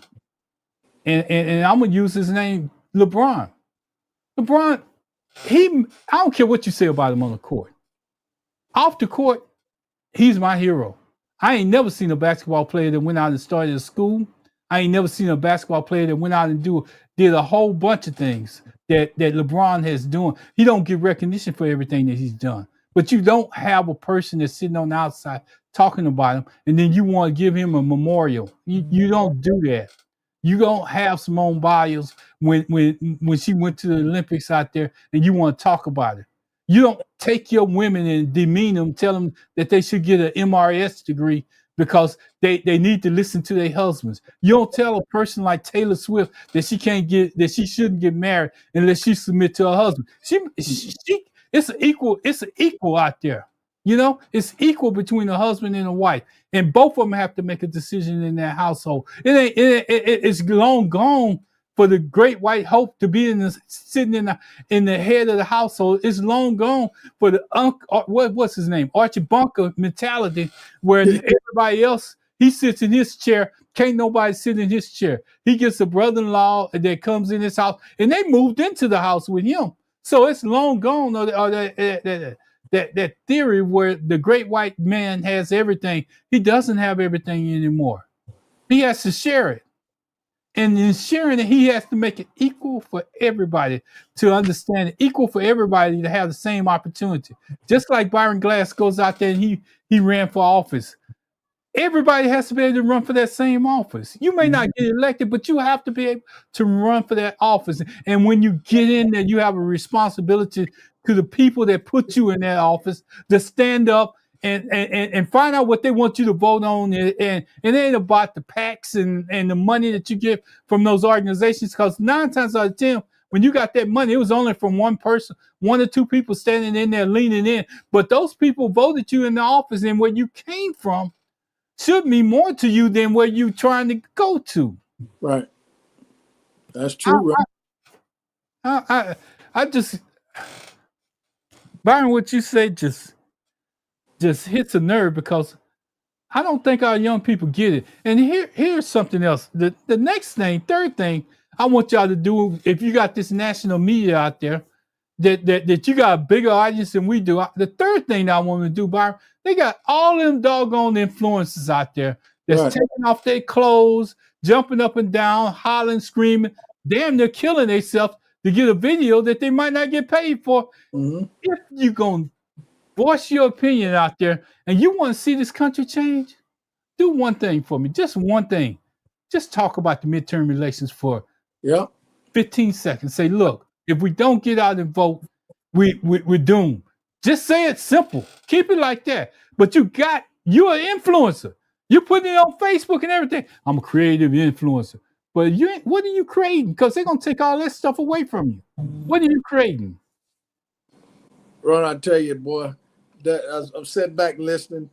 And I'm gonna use his name, LeBron. LeBron, I don't care what you say about him on the court. Off the court, he's my hero. I ain't never seen a basketball player that went out and started a school. I ain't never seen a basketball player that went out and did a whole bunch of things that LeBron has done. He don't get recognition for everything that he's done. But you don't have a person that's sitting on the outside talking about him, and then you want to give him a memorial. You don't do that. You don't have Simone Biles when she went to the Olympics out there and you want to talk about it. You don't take your women and demean them, tell them that they should get an MRS degree because they need to listen to their husbands. You don't tell a person like Taylor Swift that she shouldn't get married unless she submit to her husband. It's an equal out there. You know, it's equal between a husband and a wife, and both of them have to make a decision in their household. It's long gone for the great white hope to be sitting in the head of the household. It's long gone for the what's his name, Archie Bunker mentality, where everybody else he sits in his chair. Can't nobody sit in his chair. He gets a brother-in-law that comes in his house, and they moved into the house with him. So it's long gone. That theory where the great white man has everything, he doesn't have everything anymore. He has to share it. And in sharing it, he has to make it equal for everybody to understand it, equal for everybody to have the same opportunity. Just like Byron Glass goes out there and he ran for office. Everybody has to be able to run for that same office. You may not get elected, but you have to be able to run for that office. And when you get in there, you have a responsibility to the people that put you in that office to stand up and find out what they want you to vote on. And it ain't about the PACs and the money that you get from those organizations, because 9 times out of 10, when you got that money, it was only from one person, 1 or 2 people standing in there leaning in. But those people voted you in the office, and where you came from should mean more to you than where you trying to go to. Right. That's true. I just, Byron, what you say just hits a nerve, because I don't think our young people get it. And here's something else. The next thing, third thing I want y'all to do, if you got this national media out there, that you got a bigger audience than we do. The third thing that I want to do, Byron, they got all them doggone influencers out there that's taking off their clothes, jumping up and down, hollering, screaming, damn, they're killing themselves to get a video that they might not get paid for. Mm-hmm. If you're going to voice your opinion out there and you want to see this country change, do one thing for me, just one thing. Just talk about the midterm elections for 15 seconds. Say, look, if we don't get out and vote, we're doomed. Just say it simple. Keep it like that. But you're an influencer. You're putting it on Facebook and everything. I'm a creative influencer. But what are you creating? Because they're going to take all that stuff away from you. What are you creating? Ron, I tell you, boy, that I'm sitting back listening.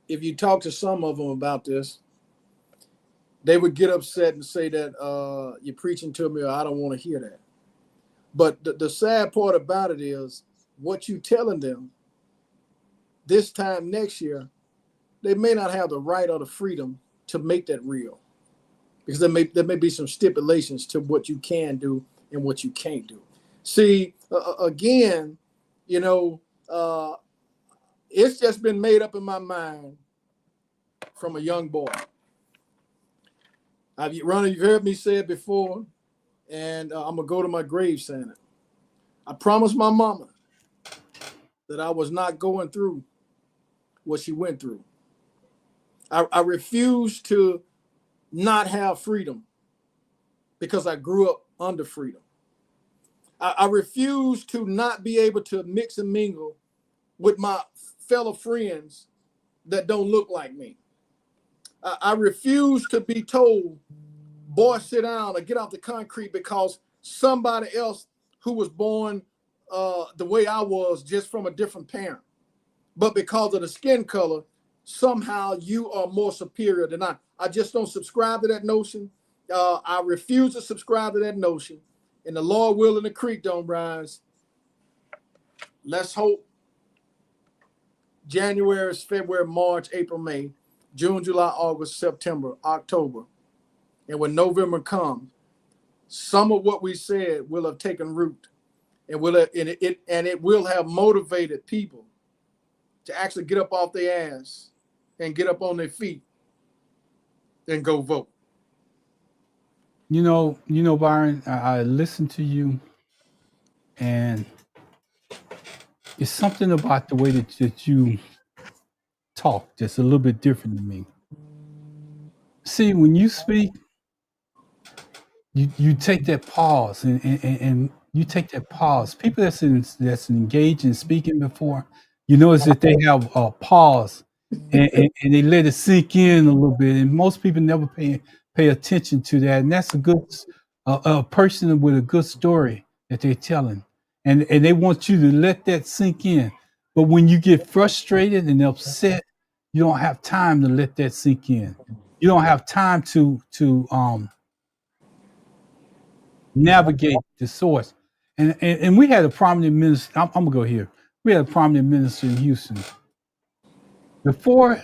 If you talk to some of them about this, they would get upset and say that you're preaching to me or I don't want to hear that. But the sad part about it is what you telling them this time next year, they may not have the right or the freedom to make that real, because there may be some stipulations to what you can do and what you can't do. See, again, it's just been made up in my mind from a young boy. Ronnie, you've heard me say it before, and I'm going to go to my grave saying it. I promised my mama that I was not going through what she went through. I refused to not have freedom because I grew up under freedom. I refuse to not be able to mix and mingle with my fellow friends that don't look like me. I refuse to be told, boy, sit down or get off the concrete because somebody else who was born the way I was, just from a different parent, but because of the skin color, somehow you are more superior than I. I just don't subscribe to that notion. I refuse to subscribe to that notion. And the Lord willing, the creek don't rise. Let's hope January, February, March, April, May, June, July, August, September, October. And when November comes, some of what we said will have taken root, and it will have motivated people to actually get up off their ass and get up on their feet and go vote. Byron, I listened to you, and it's something about the way that you talk that's a little bit different than me. See, when you speak, you take that pause and you take that pause. People that's engaged in speaking before, is that they have a pause and they let it sink in a little bit. And most people never pay attention to that. And that's a person with a good story that they're telling. And they want you to let that sink in. But when you get frustrated and upset, you don't have time to let that sink in. You don't have time to navigate the source. And we had a prominent minister. I'm gonna go here. We had a prominent minister in Houston. Before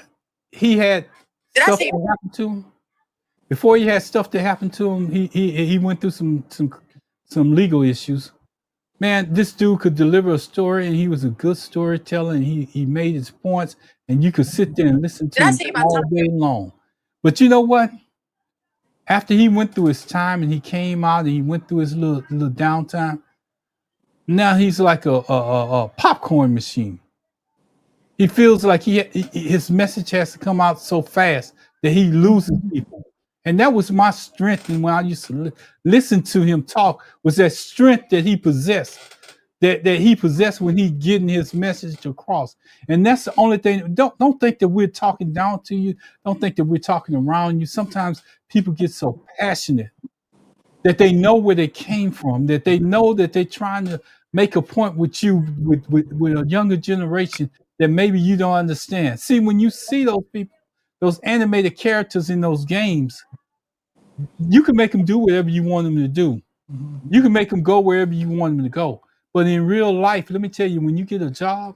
he had stuff that happened to him, he went through some legal issues. Man, this dude could deliver a story, and he was a good storyteller, and he made his points, and you could sit there and listen to him all day long. But you know what? After he went through his time and he came out and he went through his little downtime, now he's like a popcorn machine. He feels like his message has to come out so fast that he loses people. And that was my strength. And when I used to listen to him talk, was that strength that he possessed, that he possessed when he getting his message across. And that's the only thing. Don't think that we're talking down to you. Don't think that we're talking around you. Sometimes people get so passionate that they know where they came from, that they know that they're trying to make a point with you, with a younger generation that maybe you don't understand. See, when you see those people, those animated characters in those games, you can make them do whatever you want them to do. You can make them go wherever you want them to go. But in real life, let me tell you, when you get a job,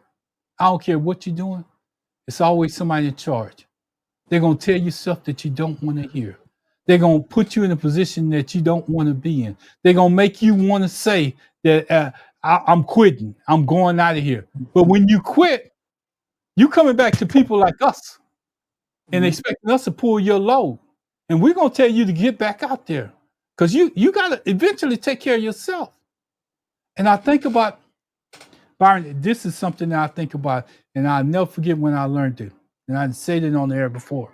I don't care what you're doing, it's always somebody in charge. They're going to tell you stuff that you don't want to hear. They're going to put you in a position that you don't want to be in. They're going to make you want to say that I'm quitting. I'm going out of here. But when you quit, you coming back to people like us and expecting us to pull your load. And we're going to tell you to get back out there because you got to eventually take care of yourself. And I think about, Byron, this is something that I think about, and I'll never forget when I learned it. And I said it on the air before.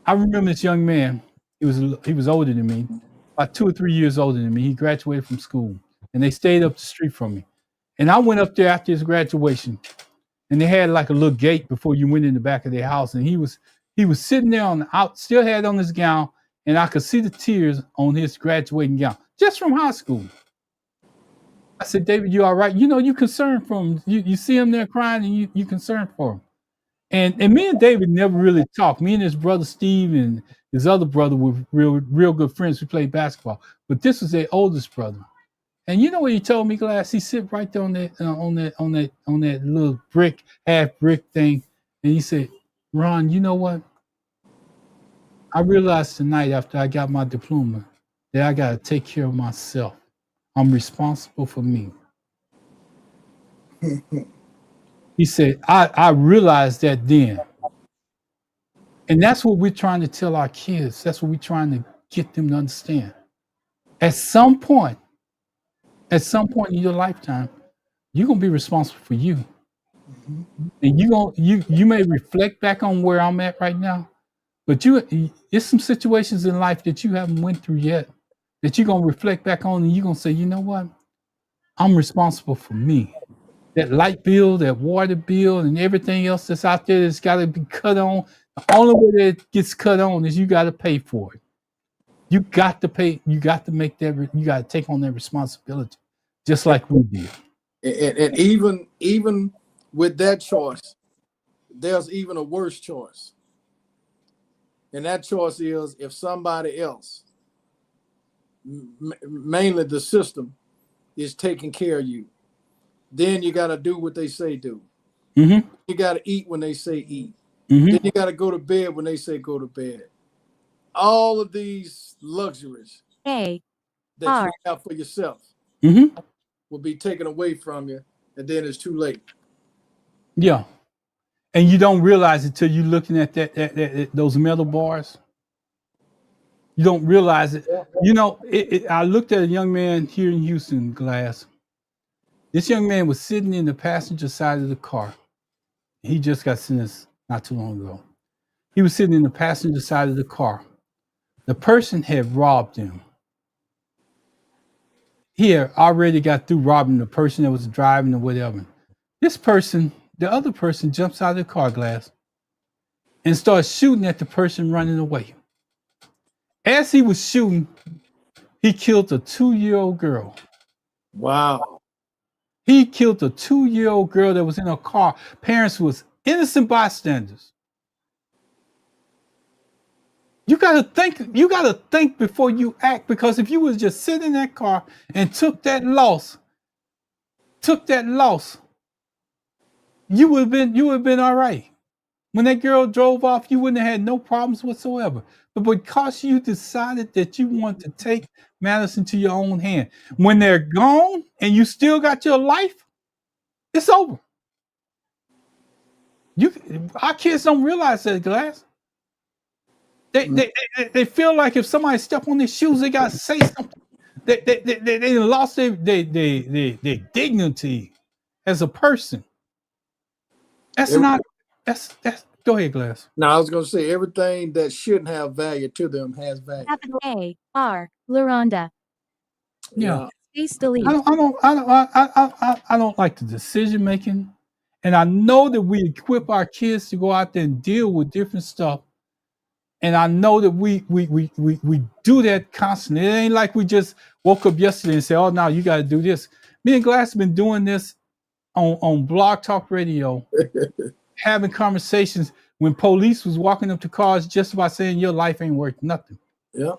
I remember this young man. He was older than me, about 2 or 3 years older than me. He graduated from school, and they stayed up the street from me. And I went up there after his graduation, and they had like a little gate before you went in the back of their house. And he was sitting there on the out, still had on his gown, and I could see the tears on his graduating gown, just from high school. I said, David, you all right? You know, you concerned for him. You see him there crying, and you concerned for him. And me and David never really talked. Me and his brother Steve and his other brother were real good friends. We played basketball. But this was their oldest brother. And you know what he told me, Glass? He sit right there on that little half brick thing, and he said, Ron, you know what? I realized tonight after I got my diploma that I got to take care of myself. I'm responsible for me. He said, I realized that then. And that's what we're trying to tell our kids. That's what we're trying to get them to understand. At some point in your lifetime, you're gonna be responsible for you. And you may reflect back on where I'm at right now, but it's some situations in life that you haven't went through yet that you're gonna reflect back on, and you're gonna say, you know what? I'm responsible for me. That light bill, that water bill, and everything else that's out there that's got to be cut on. The only way that it gets cut on is you got to pay for it. You got to pay. You got to make that. You got to take on that responsibility, just like we did. And even with that choice, there's even a worse choice. And that choice is if somebody else, mainly the system, is taking care of you. Then you got to do what they say do. Mm-hmm. You got to eat when they say eat. Mm-hmm. Then you got to go to bed when they say go to bed. All of these luxuries that you have for yourself will be taken away from you, and then it's too late. Yeah, and you don't realize it till you're looking at those metal bars. You don't realize it. You know, I looked at a young man here in Houston, Glass. This young man was sitting in the passenger side of the car. He just got sentenced not too long ago. He was sitting in the passenger side of the car. The person had robbed him. He had already got through robbing the person that was driving or whatever. This person, the other person, jumps out of the car, Glass, and starts shooting at the person running away. As he was shooting, he killed a 2-year-old girl. Wow. He killed a 2-year-old girl that was in a car. Parents was innocent bystanders. You gotta think before you act, because if you was just sitting in that car and took that loss, you would have been all right. When that girl drove off, you wouldn't have had no problems whatsoever. But because you decided that you want to take matters into your own hand, when they're gone and you still got your life, it's over. Our kids don't realize that, Glass. They feel like if somebody step on their shoes, they gotta say something. They lost their dignity as a person. That's go ahead, Glass. Now I was gonna say everything that shouldn't have value to them has value. Capital A-R, LaRonda. Yeah. Space delete. I don't like the decision making, and I know that we equip our kids to go out there and deal with different stuff. And I know that we do that constantly. It ain't like we just woke up yesterday and said, "Oh, now you got to do this." Me and Glass have been doing this on Blog Talk Radio, having conversations when police was walking up to cars just about saying your life ain't worth nothing. Yeah.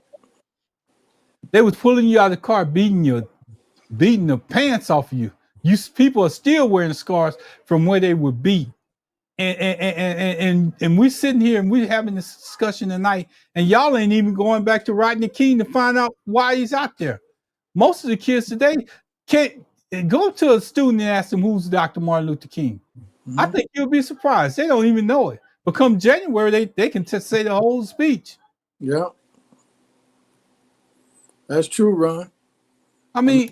They was pulling you out of the car, beating the pants off of you. People are still wearing scars from where they were beat. and we're sitting here and we're having this discussion tonight, and y'all ain't even going back to Rodney King to find out why he's out there. Most of the kids today can't go to a student and ask them who's Dr. Martin Luther King. I think you'll be surprised. They don't even know it. But come January, they can say the whole speech. Yeah. That's true, Ron. I mean,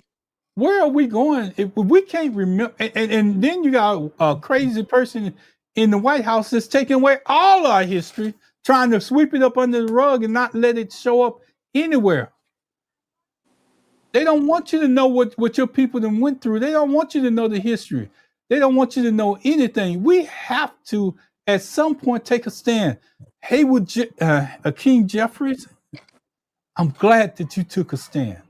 where are we going if we can't remember? And then you got a crazy person in the White House that's taking away all our history, trying to sweep it up under the rug and not let it show up anywhere. They don't want you to know what your people then went through. They don't want you to know the history. They don't want you to know anything. We have to, at some point, take a stand. Hakeem Jeffries, I'm glad that you took a stand.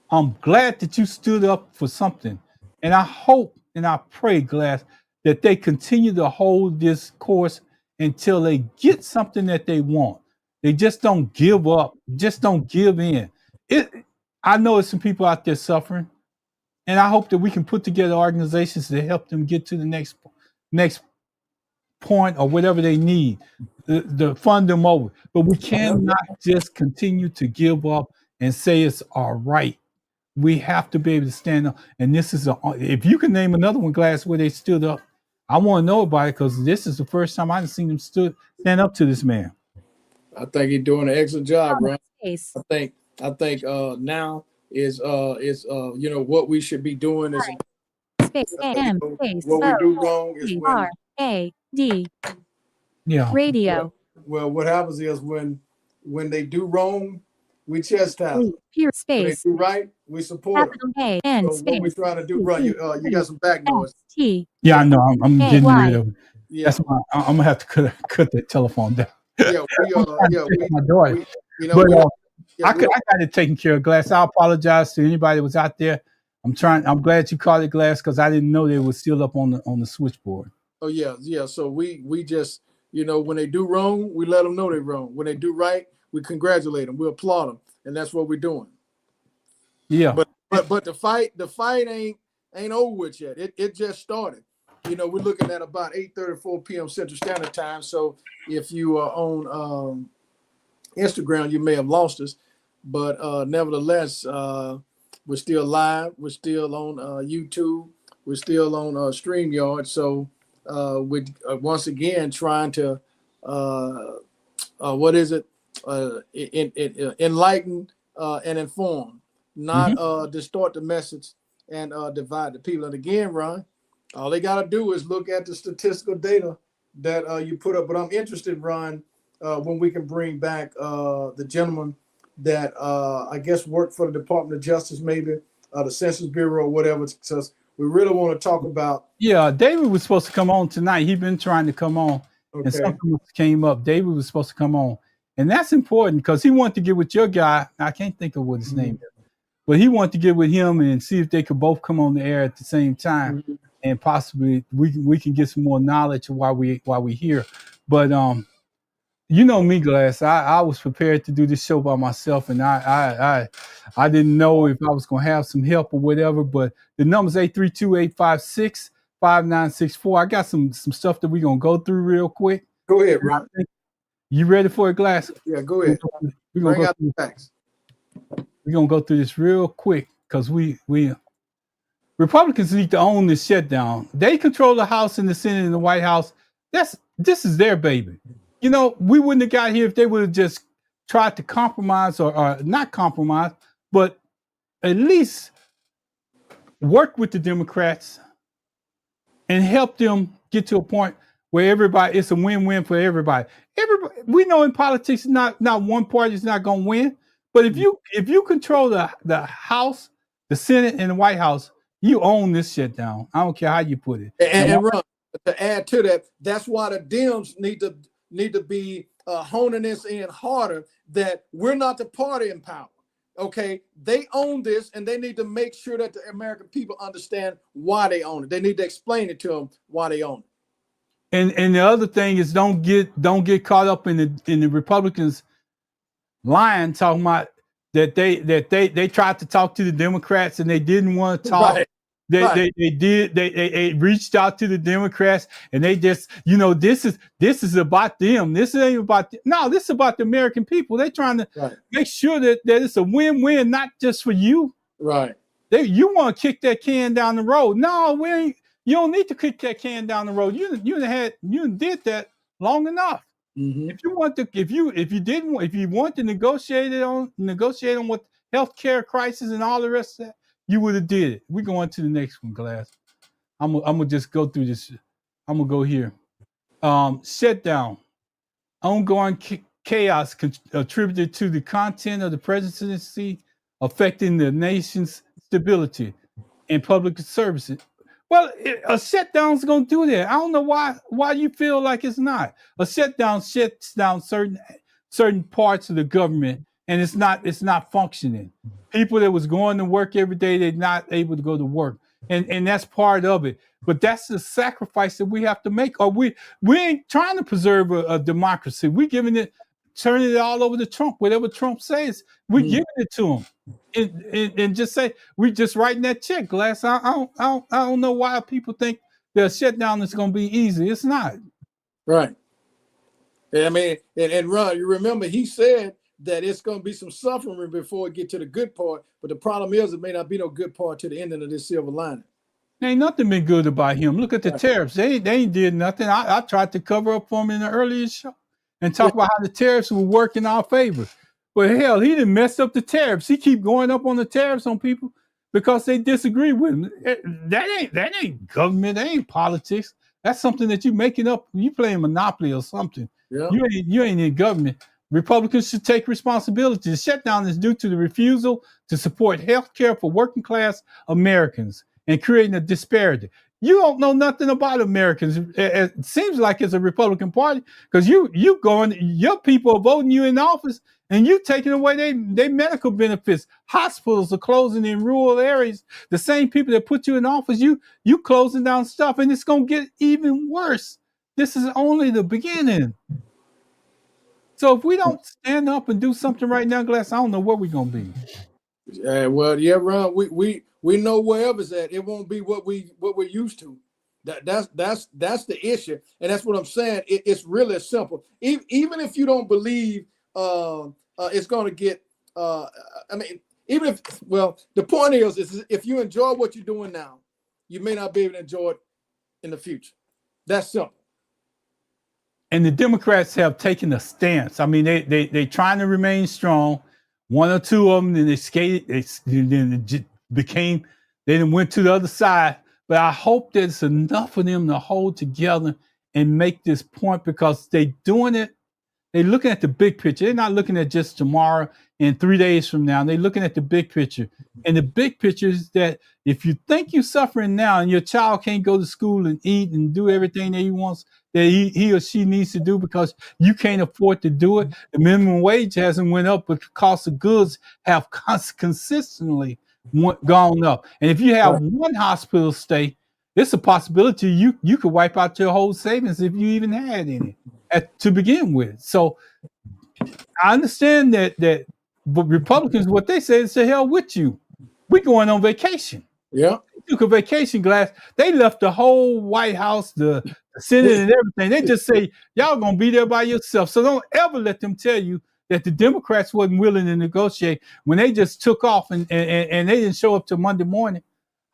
I'm glad that you stood up for something. And I hope and I pray, Glass, that they continue to hold this course until they get something that they want. They just don't give up, just don't give in. I know there's some people out there suffering, and I hope that we can put together organizations to help them get to the next point or whatever they need to fund them over. But we cannot just continue to give up and say it's all right. We have to be able to stand up. And this is if you can name another one, Glass, where they stood up, I want to know about it, because this is the first time I've seen them stand up to this man. I think he's doing an excellent job, Ron. Space. I think now is what we should be doing is Space. AM. Space. what we do wrong is when R-A-D. Yeah. Radio. well what happens is when they do wrong, we chastise them. Pure When they space. do right, we support them. Capital A-N So what we're space. trying to do, Ron, you got some back noise. S-T. Yeah, I know. I'm getting rid of it. Yeah, That's why I'm gonna have to cut that telephone down. yeah, My daughter. But I got it taken care of, Glass. I apologize to anybody that was out there. I'm glad you called it, Glass, because I didn't know they were still up on the switchboard. Oh yeah. So we just when they do wrong, we let them know they're wrong. When they do right, we congratulate them, we applaud them, and that's what we're doing. Yeah. But the fight ain't over with yet. It just started. We're looking at about 8:34 p.m. Central Standard Time. So if you are on Instagram, you may have lost us, but nevertheless, we're still live. We're still on YouTube. We're still on StreamYard. So we're once again trying to enlighten and inform, not distort the message and divide the people. And again, Ron, all they got to do is look at the statistical data that you put up. But I'm interested, Ron, when we can bring back the gentleman that I guess worked for the Department of Justice, maybe the Census Bureau or whatever, because we really want to talk about. Yeah, David was supposed to come on tonight. He's been trying to come on, and something came up. David was supposed to come on, and that's important because he wanted to get with your guy. I can't think of what his name is, but he wanted to get with him and see if they could both come on the air at the same time, and possibly we can get some more knowledge of why we here. But you know me, Glass. I was prepared to do this show by myself, and I didn't know if I was gonna have some help or whatever. But the number's 832-856-5964. I got some stuff that we're gonna go through real quick. Go ahead, Ron. You ready for it, Glass? Yeah, go ahead. We're Bring out the facts. gonna go through this real quick because we Republicans need to own this shutdown. They control the House and the Senate and the White House. This is their baby. We wouldn't have got here if they would have just tried to compromise or not compromise, but at least work with the Democrats and help them get to a point where it's a win-win for everybody. We know in politics, not one party is not going to win, but if you control the House, the Senate, and the White House, you own this shutdown. I don't care how you put it. And Ron, to add to that, that's why the DEMS need to be honing this in harder, that we're not the party in power. Okay, they own this, and they need to make sure that the American people understand why they own it. They need to explain it to them why they own it. And the other thing is don't get caught up in the Republicans lying, talking about that they tried to talk to the Democrats and they didn't want to talk. Right. They reached out to the Democrats, and they just, this is about them. This ain't about no, this is about the American people. They're trying to make sure that it's a win-win, not just for you. Right. You want to kick that can down the road. No, we ain't. You don't need to kick that can down the road. You did that long enough. Mm-hmm. If you want to negotiate on what healthcare crisis and all the rest of that, you would have did it. We're going to the next one, Glass. I'm gonna just go through this. I'm gonna go here. Shutdown. Ongoing chaos attributed to the content of the presidency affecting the nation's stability and public services. Well, a shutdown's going to do that. I don't know why you feel like it's not. A shutdown shuts down certain parts of the government, and it's not functioning. People that was going to work every day, they're not able to go to work, and that's part of it. But that's the sacrifice that we have to make. Or we ain't trying to preserve a democracy. We turning it all over to Trump. Whatever Trump says, we giving it to him. And just say we just writing that check, Glass. I don't know why people think the shutdown is going to be easy. It's not. Right. I mean, and Ron, you remember he said that it's going to be some suffering before it get to the good part. But the problem is, it may not be no good part to the ending of this silver lining. Ain't nothing been good about him. Look at the tariffs. They ain't did nothing. I tried to cover up for him in the earlier show and talk about how the tariffs will work in our favor. But hell, he done messed up the tariffs. He keep going up on the tariffs on people because they disagree with him. That ain't government. That ain't politics. That's something that you making up. You playing Monopoly or something. Yeah. You ain't in government. Republicans should take responsibility. The shutdown is due to the refusal to support health care for working class Americans and creating a disparity. You don't know nothing about Americans. It seems like it's a Republican Party because your people are voting you in office and you taking away their medical benefits. Hospitals are closing in rural areas. The same people that put you in office, you closing down stuff, and it's gonna get even worse. This is only the beginning. So if we don't stand up and do something right now, Glass, I don't know where we're gonna be. Well, yeah, Ron, we know wherever's at, it won't be what we're used to. That's the issue, and that's what I'm saying. It's really simple. Even if you don't believe it's going to get, I mean, the point is if you enjoy what you're doing now, you may not be able to enjoy it in the future. That's simple. And the Democrats have taken a stance. I mean, they trying to remain strong. One or two of them, then they skated. They went to the other side. But I hope there's enough of them to hold together and make this point because they doing it. They're looking at the big picture. They're not looking at just tomorrow and 3 days from now. They're looking at the big picture. And the big picture is that if you think you're suffering now and your child can't go to school and eat and do everything that he wants, that he or she needs to do because you can't afford to do it, the minimum wage hasn't went up, but the cost of goods have consistently gone up. And if you have one hospital stay, it's a possibility you could wipe out your whole savings if you even had any to begin with. So I understand that but Republicans, what they say is to hell with you. We're going on vacation. Yeah. They took a vacation, Glass. They left the whole White House, the Senate and everything. They just say, y'all gonna be there by yourself. So don't ever let them tell you that the Democrats wasn't willing to negotiate when they just took off and they didn't show up till Monday morning.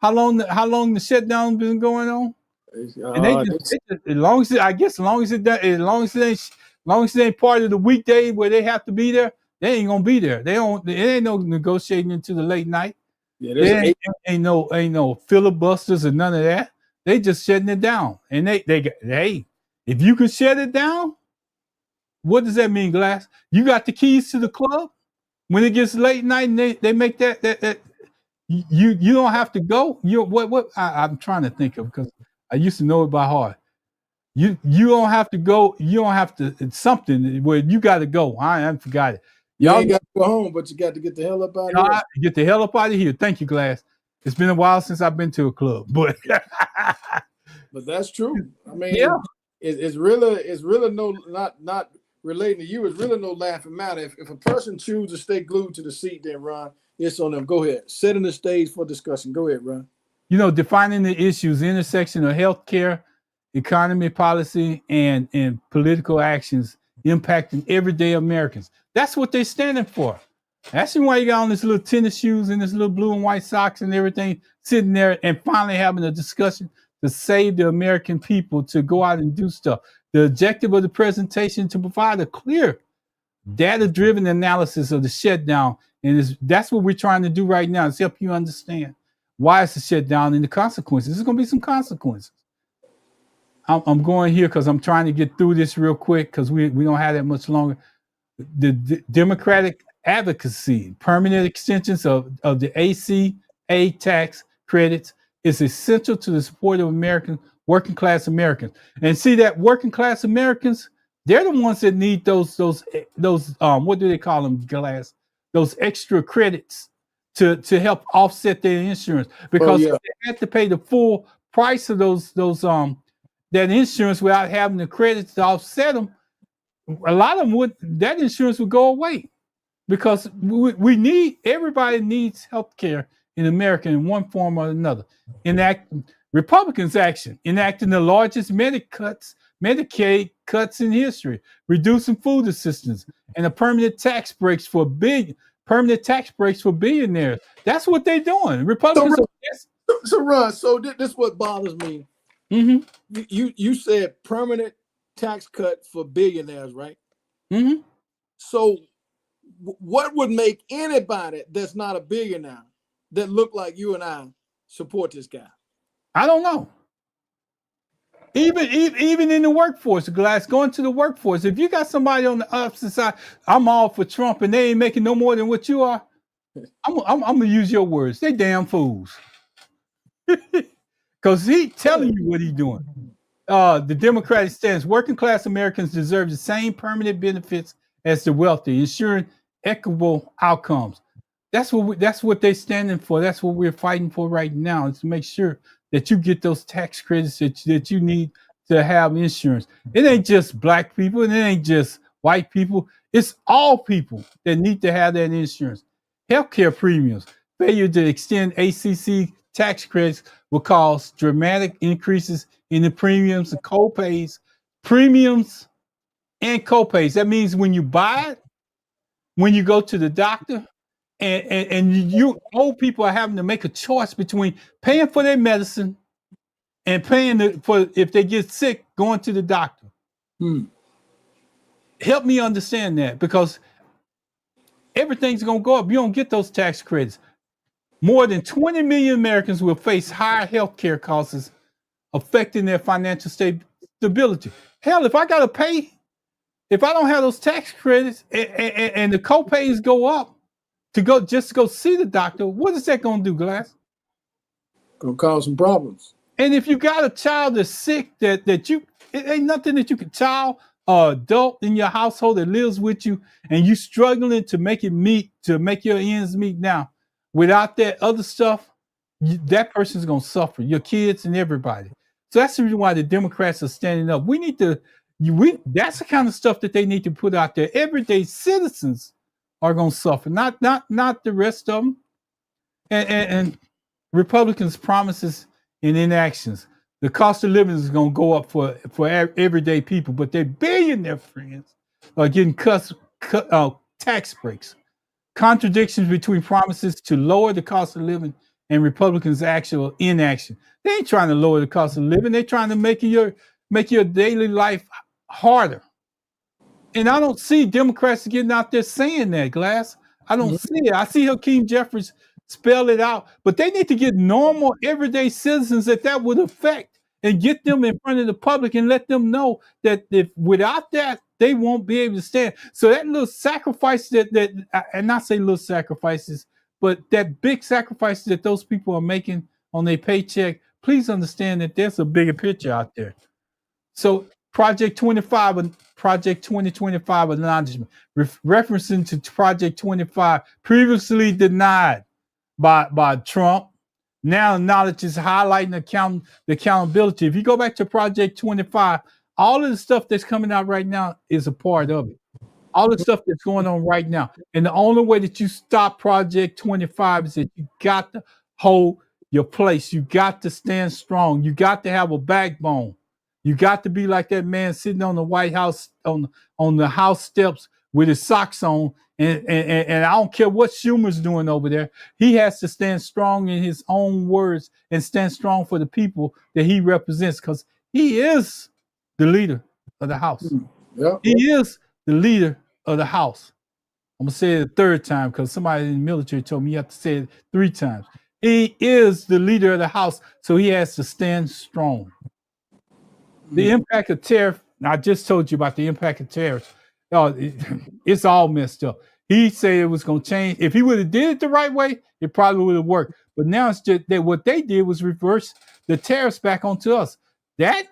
How long the shutdown been going on? And as long as it ain't part of the weekday where they have to be there, they ain't gonna be there. It ain't no negotiating into the late night. Yeah, ain't no filibusters or none of that. They just shutting it down. And hey, if you can shut it down, what does that mean, Glass? You got the keys to the club. When it gets late night and they make that you don't have to go. I'm trying to think of because I used to know it by heart. You don't have to go. You don't have to. It's something where you got to go. I forgot it. Y'all got to go home, but you got to get the hell up out of here. Get the hell up out of here. Thank you, Glass. It's been a while since I've been to a club, but that's true. I mean, it's really not relating to you. It's really no laughing matter. If a person chooses to stay glued to the seat, then Ron, it's on them. Go ahead. Setting the stage for discussion. Go ahead, Ron. defining the issues, intersection of healthcare, economy, policy, and political actions impacting everyday Americans. That's what they're standing for. That's why you got on this little tennis shoes and this little blue and white socks and everything, sitting there and finally having a discussion to save the American people, to go out and do stuff. The objective of the presentation to provide a clear, data-driven analysis of the shutdown, and that's what we're trying to do right now, is help you understand why it's a shutdown and the consequences. There's going to be some consequences. I'm going here because I'm trying to get through this real quick because we don't have that much longer. The Democratic advocacy, permanent extensions of the ACA tax credits is essential to the support of working class Americans. And see that working class Americans, they're the ones that need those what do they call them, Glass? Those extra credits to help offset their insurance, because if they had to pay the full price of that insurance without having the credits to offset them, a lot of them that insurance would go away, because everybody needs health care in America in one form or another. Republicans enacting the largest Medicaid cuts in history, reducing food assistance, and a permanent tax breaks for billionaires. That's what they're doing. Republicans. So Ron, this is what bothers me. Mm-hmm. You said permanent tax cut for billionaires, right? Mm-hmm. So what would make anybody that's not a billionaire that look like you and I support this guy? I don't know. Even in the workforce, Glass, going to the workforce, if you got somebody on the opposite side, I'm all for Trump and they ain't making no more than what you are, I'm gonna use your words. They damn fools. Because he telling you what he's doing. The Democratic stance: working class Americans deserve the same permanent benefits as the wealthy, ensuring equitable outcomes. That's what they're standing for. That's what we're fighting for right now, is to make sure that you get those tax credits that you need to have insurance. It ain't just black people and it ain't just white people. It's all people that need to have that insurance. Healthcare premiums. Failure to extend ACC tax credits will cause dramatic increases in the premiums and co-pays. Premiums and co-pays. That means when you buy it, when you go to the doctor, and you old people are having to make a choice between paying for their medicine and paying for, if they get sick, going to the doctor. Help me understand that, because everything's going to go up. You don't get those tax credits. More than 20 million Americans will face higher health care costs, affecting their financial stability. Hell, if I got to pay, if I don't have those tax credits and the co-pays go up to go see the doctor, what is that going to do, Glass? Gonna cause some problems. And if you got a child that's sick, it ain't nothing that you can, child or adult in your household that lives with you, and you struggling to make your ends meet now. Without that other stuff, that person's gonna suffer. Your kids and everybody. So that's the reason why the Democrats are standing up. That's the kind of stuff that they need to put out there. Everyday citizens are gonna suffer, not the rest of them. And Republicans' promises and inactions. The cost of living is going to go up for everyday people, but their billionaire friends are getting tax breaks. Contradictions between promises to lower the cost of living and Republicans' actual inaction. They ain't trying to lower the cost of living. They're trying to make your daily life harder. And I don't see Democrats getting out there saying that, Glass. I don't see it. I see Hakeem Jeffries spell it out, but they need to get normal, everyday citizens that would affect, and get them in front of the public and let them know that if without that, they won't be able to stand. So that little sacrifice and not say little sacrifices, but that big sacrifice that those people are making on their paycheck, please understand that there's a bigger picture out there. So Project 2025 acknowledgement, referencing to Project 25, previously denied by Trump, now acknowledges, highlighting the accountability. If you go back to Project 25, all of the stuff that's coming out right now is a part of it. All the stuff that's going on right now. And the only way that you stop Project 25 is that you got to hold your place. You got to stand strong. You got to have a backbone. You got to be like that man sitting on the White House on the House steps with his socks on, and I don't care what Schumer's doing over there. He has to stand strong in his own words and stand strong for the people that he represents, because he is the leader of the House. Yep. He is the leader of the House. I'm gonna say it a third time because somebody in the military told me you have to say it 3 times. He is the leader of the House, so he has to stand strong. The impact of tariff, I just told you about the impact of tariffs. It's all messed up. He said it was going to change. If he would have did it the right way, it probably would have worked. But now it's just that what they did was reverse the tariffs back onto us. That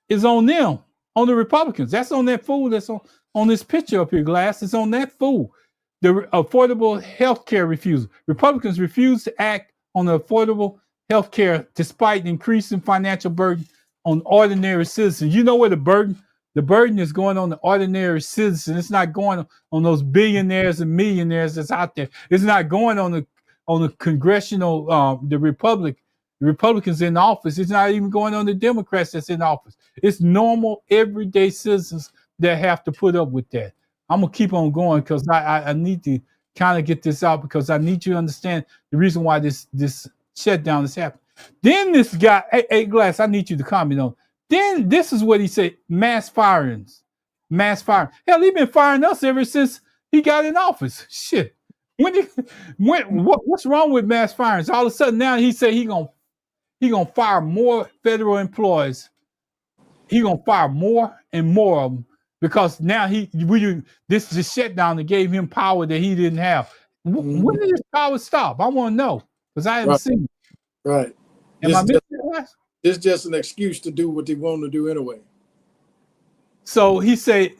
is on them, on the Republicans. That's on that fool that's on this picture up here, Glass. It's on that fool. The affordable health care refusal. Republicans refuse to act on the affordable health care despite increasing financial burden on ordinary citizens. You know where the burden is going on the ordinary citizen. It's not going on those billionaires and millionaires that's out there. It's not going on the congressional the Republicans in office. It's not even going on the Democrats that's in office. It's normal everyday citizens that have to put up with that. I'm gonna keep on going because I need to kind of get this out, because I need you to understand the reason why this shutdown is happening. Then this guy, hey Glass, I need you to comment on. Then this is what he said: mass firings, mass firing. Hell, he been firing us ever since he got in office. Shit. What's wrong with mass firings? All of a sudden now he said he gonna fire more federal employees. He gonna fire more and more of them because now this is a shutdown that gave him power that he didn't have. When did this power stop? I want to know because I haven't seen it. Right. Am I missing it? It's just an excuse to do what they want to do anyway. So he said,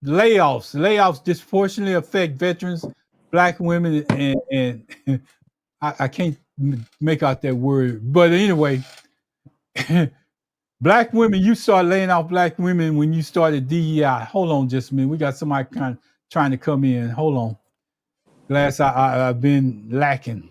layoffs disproportionately affect veterans, Black women, and I can't make out that word. But anyway, Black women, you start laying off Black women when you started DEI. Hold on just a minute. We got somebody kind of trying to come in. Hold on. Glass, I've been lacking.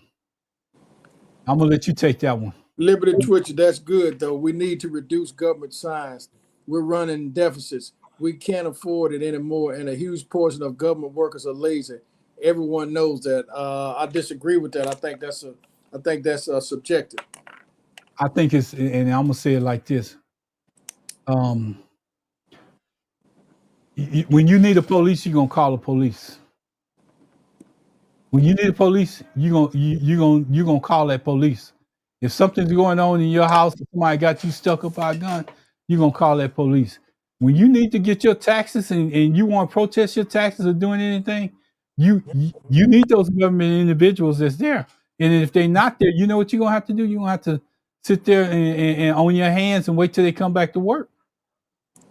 I'm going to let you take that one. Liberty Twitcher, that's good, though. We need to reduce government size. We're running deficits. We can't afford it anymore, and a huge portion of government workers are lazy. Everyone knows that. I disagree with that. I think that's subjective. I think it's, and I'm gonna say it like this: when you need a police, you're gonna call the police. When you need a police, you're gonna call that police. If something's going on in your house, if somebody got you stuck up by a gun, you're gonna call that police. When you need to get your taxes and you want to protest your taxes or doing anything, you need those government individuals that's there. And if they're not there, you know what you're gonna have to do? You're gonna have to sit there and on your hands and wait till they come back to work.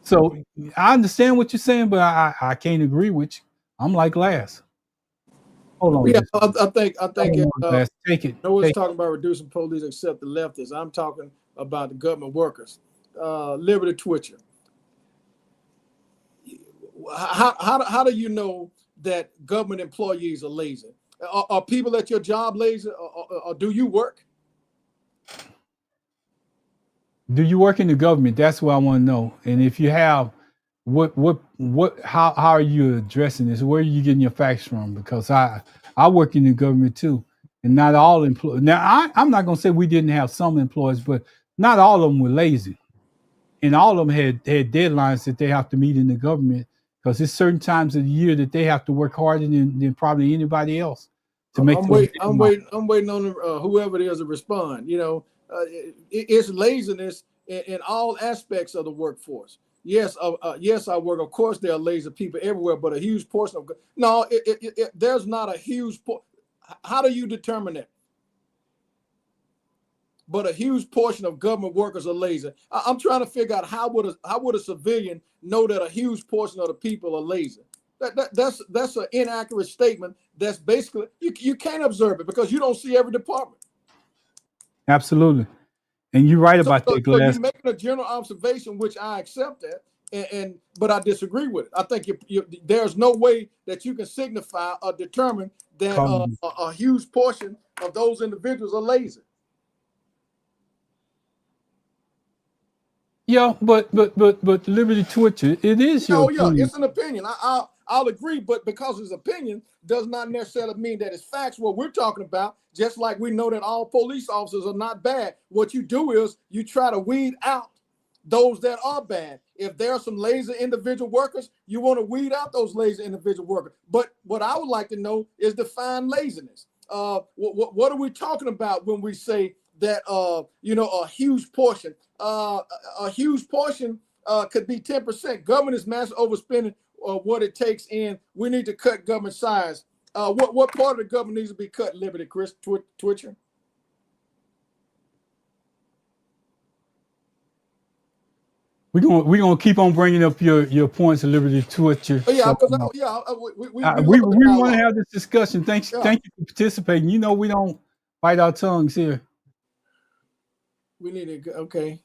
So I understand what you're saying, but I can't agree with you. I'm like Glass. Hold on. Yeah, I think Take it. no one's talking about reducing police except the leftists. I'm talking about the government workers. Liberty Twitcher. How do you know that government employees are lazy? Are people at your job lazy, or do you work? Do you work in the government? That's what I want to know. And if you have, how are you addressing this? Where are you getting your facts from? Because I work in the government too, and not all employees. Now I'm not gonna say we didn't have some employees, but not all of them were lazy, and all of them had deadlines that they have to meet in the government, because there's certain times of the year that they have to work harder than probably anybody else to make. I'm waiting on whoever it is to respond. You know, it's laziness in all aspects of the workforce. Yes, I work. Of course, there are lazy people everywhere, but a huge portion of there's not a huge. How do you determine that? But a huge portion of government workers are lazy. I'm trying to figure out how would a civilian know that a huge portion of the people are lazy? That's an inaccurate statement. That's basically you can't observe it because you don't see every department. Absolutely. And you're right about that, Glass. So you're making a general observation, which I accept that, but I disagree with it. I think there's no way that you can signify or determine that a huge portion of those individuals are lazy. Yeah, but liberty Twitcher, it is your Oh yeah, opinion. it's an opinion. I'll agree, but because it's opinion does not necessarily mean that it's facts. What we're talking about, just like we know that all police officers are not bad. What you do is you try to weed out those that are bad. If there are some lazy individual workers, you want to weed out those lazy individual workers. But what I would like to know is define laziness. What are we talking about when we say that a huge portion, could be 10%. Government is massive overspending what it takes in. We need to cut government size. What part of the government needs to be cut, Liberty, Chris Twitcher? We're gonna keep on bringing up your points of liberty Twitcher. Oh, yeah, because we want to have this discussion. Thank you for participating. You know we don't bite our tongues here. We need to okay.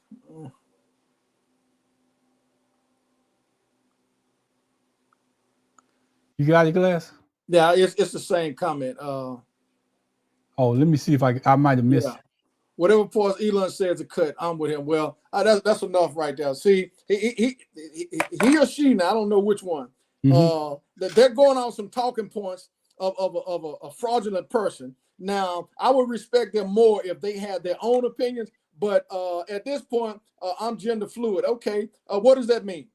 You got it, Glass? Yeah, it's the same comment. Oh, let me see if I might have missed it. Whatever parts Elon says to cut, I'm with him. Well, that's enough right there. See, he or she, now I don't know which one. They're going on some talking points of a fraudulent person. Now, I would respect them more if they had their own opinions. But at this point, I'm gender fluid. Okay, what does that mean?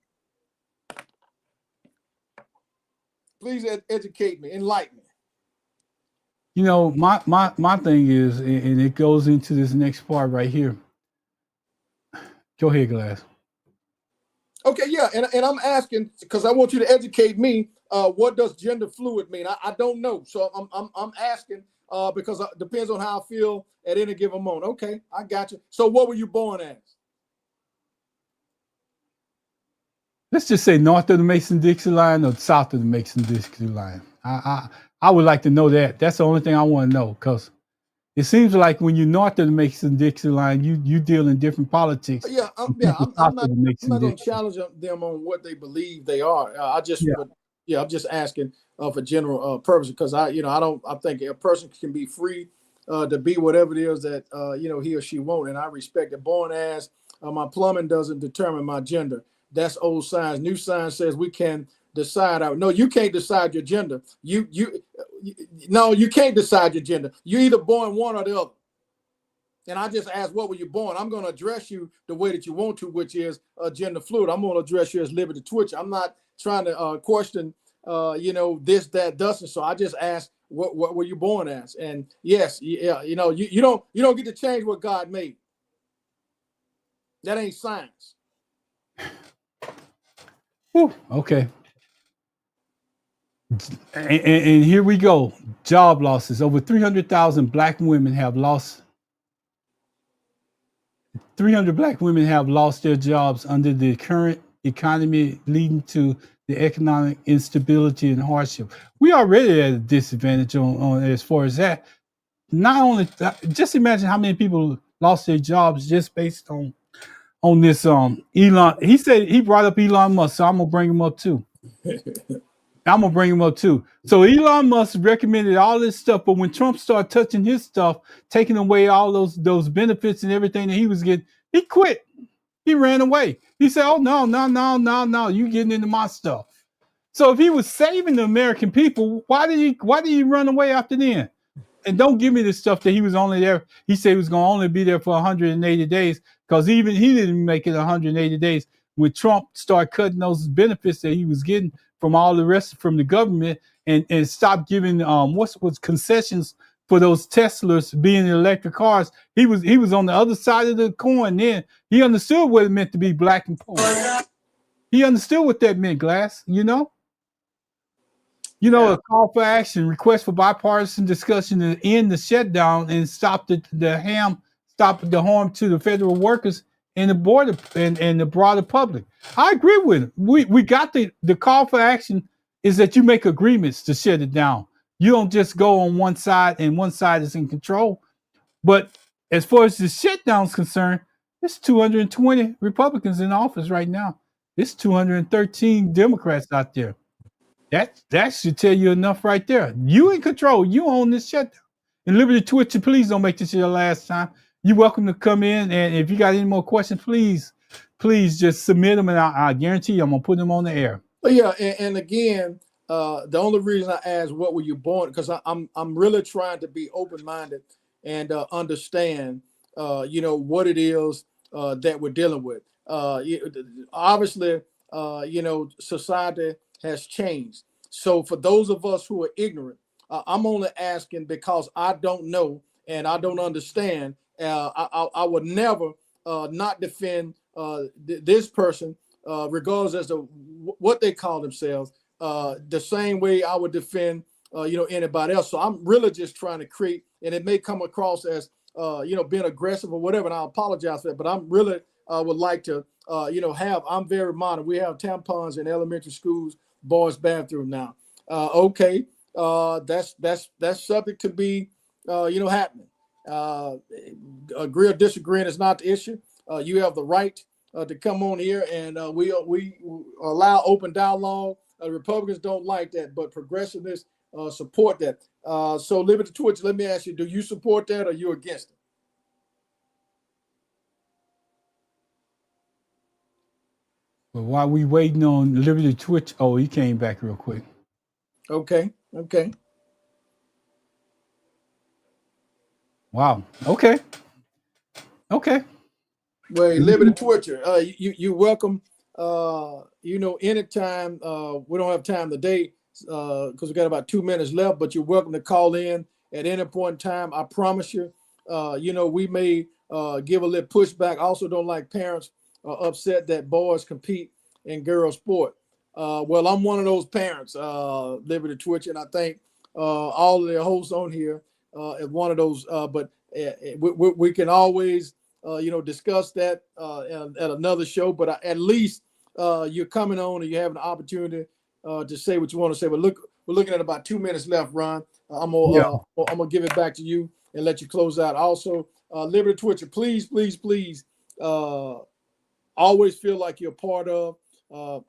Please educate me, enlighten me. You know, my thing is, and it goes into this next part right here. Go ahead, Glass. Okay, yeah, and I'm asking because I want you to educate me. What does gender fluid mean? I don't know, so I'm asking because it depends on how I feel at any given moment. Okay, I got you. So, what were you born as? Let's just say north of the Mason-Dixie line or south of the Mason-Dixie line. I would like to know that. That's the only thing I want to know, because it seems like when you're north of the Mason-Dixie line, you deal in different politics. Yeah, I'm not going to challenge them on what they believe they are. I'm just asking for general purpose, because I think a person can be free to be whatever it is that he or she wants, and I respect it. Born as my plumbing doesn't determine my gender. That's old science. New science says we can decide our. No, you can't decide your gender. You can't decide your gender. You either born one or the other. And I just asked, what were you born? I'm going to address you the way that you want to, which is gender fluid. I'm going to address you as liberty Twitcher. I'm not trying to question, this, that, doesn't. So I just asked, what were you born as? And yes, you don't get to change what God made. That ain't science. Whew, okay. And here we go. Job losses. Over 300,000 black women have lost. 300 black women have lost their jobs under the current economy, leading to the economic instability and hardship. We already at a disadvantage on as far as that. Not only just imagine how many people lost their jobs just based on this Elon. He said he brought up Elon Musk, so I'm gonna bring him up too. So Elon Musk recommended all this stuff, but when Trump started touching his stuff, taking away all those benefits and everything that he was getting, he quit. He ran away. He said, "Oh no, you getting into my stuff." So if he was saving the American people, why did he run away after then? And don't give me the stuff that he was only there. He said he was going to only be there for 180 days, because even he didn't make it 180 days when Trump started cutting those benefits that he was getting from all the rest from the government, and stopped giving what's concessions for those Teslas being in electric cars. He was on the other side of the coin. Then he understood what it meant to be black and poor. He understood what that meant, Glass. A call for action, request for bipartisan discussion to end the shutdown and stop the harm to the federal workers and the border and the broader public. I agree with him. We got the call for action is that you make agreements to shut it down. You don't just go on one side and one side is in control. But as far as the shutdown is concerned, there's 220 Republicans in office right now. It's 213 Democrats out there. That should tell you enough right there. You in control. You own this shutdown. And Liberty Twitcher, please don't make this your last time. You're welcome to come in. And if you got any more questions, please please just submit them, and I guarantee you I'm gonna put them on the air. But yeah, and again, the only reason I asked what were you born, because I'm really trying to be open minded and understand, what it is that we're dealing with. Obviously, society has changed. So for those of us who are ignorant, I'm only asking because I don't know and I don't understand. I would never not defend this person, regardless as to what they call themselves, the same way I would defend, anybody else. So I'm really just trying to create, and it may come across as, being aggressive or whatever, and I apologize for that, but I'm really would like to, I'm very modern. We have tampons in elementary schools, boys' bathroom now. Okay, that's subject to be, happening. Agree or disagree is not the issue. You have the right to come on here, and we allow open dialogue. Republicans don't like that, but progressivists support that. So, Liberty Twitch, let me ask you: do you support that, or are you against it? But while we waiting on Liberty Twitch, oh, he came back real quick. Okay. Wow. Okay. Well, Liberty Twitcher, you welcome. Anytime. We don't have time today because we got about 2 minutes left, but you're welcome to call in at any point in time. I promise you. We may give a little pushback. I also don't like parents upset that boys compete in girls sport. Well, I'm one of those parents, Liberty Twitch, and I think all of the hosts on here is one of those. But we can always, discuss that at another show. But at least you're coming on and you have an opportunity to say what you want to say. But look, we're looking at about 2 minutes left, Ron. I'm gonna give it back to you and let you close out. Also, Liberty Twitcher, please, always feel like you're a part of.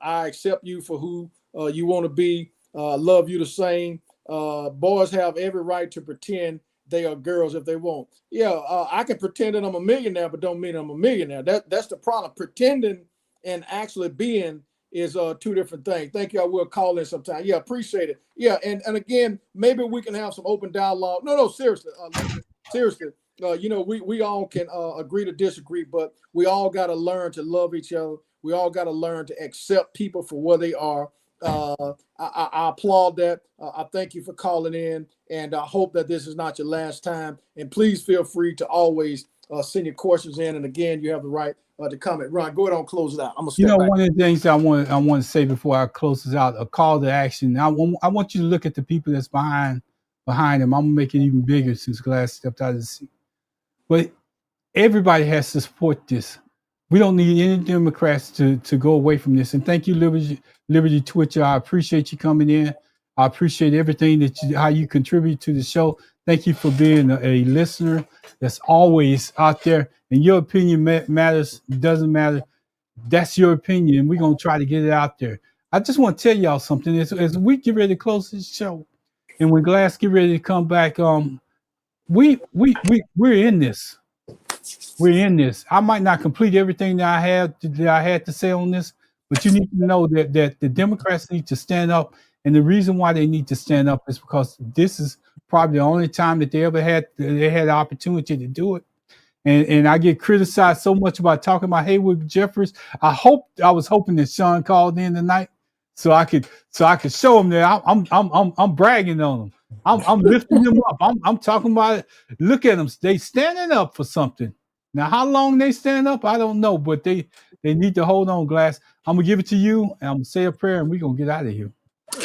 I accept you for who you want to be. Love you the same. Boys have every right to pretend they are girls if they want. Yeah, I can pretend that I'm a millionaire, but don't mean I'm a millionaire. That's the problem. Pretending and actually being is two different things. Thank you. I will call in sometime. Yeah, appreciate it. Yeah, and again, maybe we can have some open dialogue. No, seriously, seriously. We all can agree to disagree, but we all got to learn to love each other. We all got to learn to accept people for where they are. I applaud that. I thank you for calling in, and I hope that this is not your last time. And please feel free to always send your questions in. And again, you have the right to comment. Ron, go ahead and close it out. I'm gonna step back. One of the things I want to say before I close this out, a call to action. I want you to look at the people that's behind him. I'm gonna make it even bigger since Glass stepped out of the seat. But everybody has to support this. We don't need any Democrats to go away from this. And thank you, Liberty Twitcher. I appreciate you coming in. I appreciate everything how you contribute to the show. Thank you for being a listener that's always out there. And your opinion matters. Doesn't matter. That's your opinion. We're going to try to get it out there. I just want to tell y'all something. As we get ready to close this show, and when Glass get ready to come back, we're in this. We're in this. I might not complete everything that I had to say on this, but you need to know that the Democrats need to stand up. And the reason why they need to stand up is because this is probably the only time that they had the opportunity to do it. And I get criticized so much about talking about Haywood Jeffries. I was hoping that Sean called in tonight so I could show him that I'm bragging on him. I'm lifting them up. I'm talking about it. Look at them. They standing up for something. Now, how long they stand up, I don't know, but they need to hold on, Glass. I'm gonna give it to you, and I'm gonna say a prayer, and we're gonna get out of here.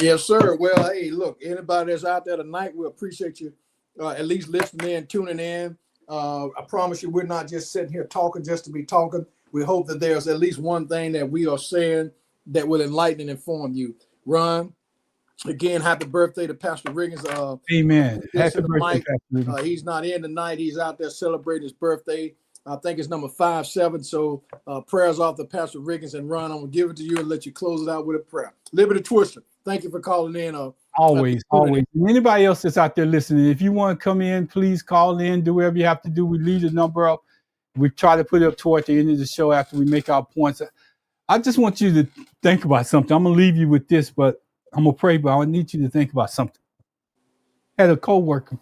Yes, sir. Well, hey, look, anybody that's out there tonight, we appreciate you at least listening in, tuning in. I promise you, we're not just sitting here talking just to be talking. We hope that there's at least one thing that we are saying that will enlighten and inform you. Ron, again, happy birthday to Pastor Riggins. Amen. Happy birthday, Pastor Riggins. He's not in tonight. He's out there celebrating his birthday. I think it's number 57. So prayers off to Pastor Riggins. And Ron, I'm going to give it to you and let you close it out with a prayer. Liberty Twister, thank you for calling in. Always. And anybody else that's out there listening, if you want to come in, please call in. Do whatever you have to do. We leave the number up. We try to put it up toward the end of the show after we make our points. I just want you to think about something. I'm gonna leave you with this, but I'm gonna pray. But I need you to think about something. I had a coworker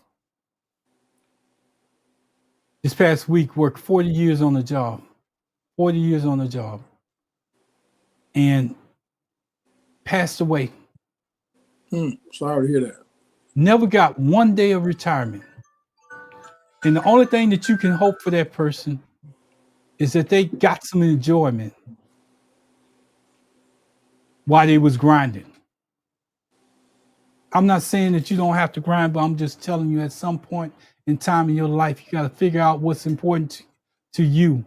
this past week worked 40 years on the job. 40 years on the job, and passed away. Sorry to hear that. Never got 1 day of retirement. And the only thing that you can hope for that person is that they got some enjoyment while they was grinding. I'm not saying that you don't have to grind, but I'm just telling you at some point in time in your life, you got to figure out what's important to you.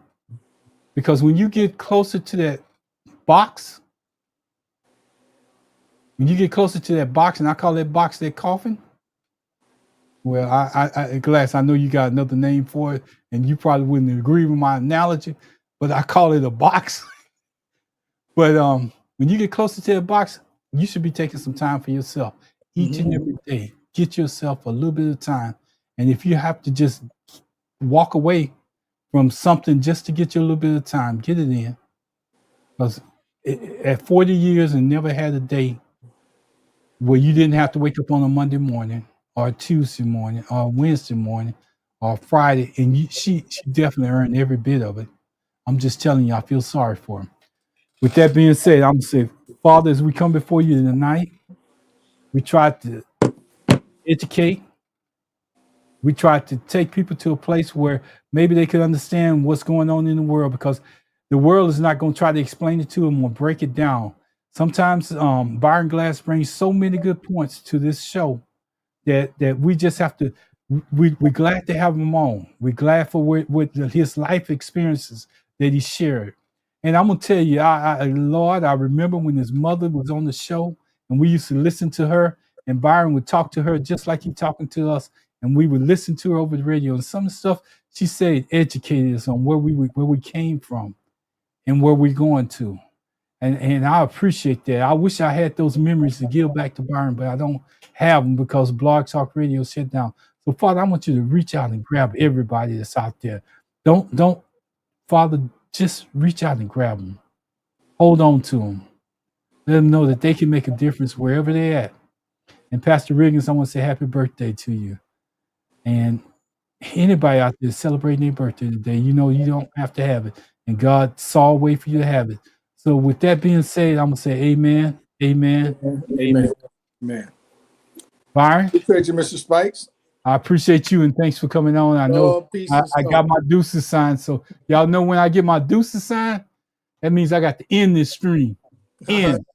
Because when you get closer to that box, and I call that box that coffin. Well, I Glass, I know you got another name for it, and you probably wouldn't agree with my analogy, but I call it a box. But when you get closer to that box, you should be taking some time for yourself each and every day. Get yourself a little bit of time. And if you have to just walk away from something just to get you a little bit of time, get it in. Because at 40 years and never had a day where you didn't have to wake up on a Monday morning or a Tuesday morning or Wednesday morning or Friday, and she definitely earned every bit of it. I'm just telling you, I feel sorry for him. With that being said, I'm going to say, Father, as we come before you tonight, we try to educate. We try to take people to a place where maybe they could understand what's going on in the world, because the world is not going to try to explain it to them or break it down. Sometimes Byron Glass brings so many good points to this show that we just have to, we're glad to have him on. We're glad for what his life experiences that he shared. And I'm going to tell you, Lord, I remember when his mother was on the show and we used to listen to her, and Byron would talk to her just like he's talking to us. And we would listen to her over the radio, and some of the stuff she said educated us on where we came from and where we're going to. And I appreciate that. I wish I had those memories to give back to Byron, but I don't have them because Blog Talk Radio shut down. So, Father, I want you to reach out and grab everybody that's out there. Don't, Father, just reach out and grab them. Hold on to them. Let them know that they can make a difference wherever they're at. And Pastor Riggins, I want to say happy birthday to you. And anybody out there celebrating their birthday today, you know you don't have to have it. And God saw a way for you to have it. So with that being said, I'm going to say amen, amen, amen. Amen. Byron? Appreciate you, Mr. Spikes. I appreciate you, and thanks for coming on. I know I got my deuces signed. So y'all know when I get my deuces signed, that means I got to end this stream. End.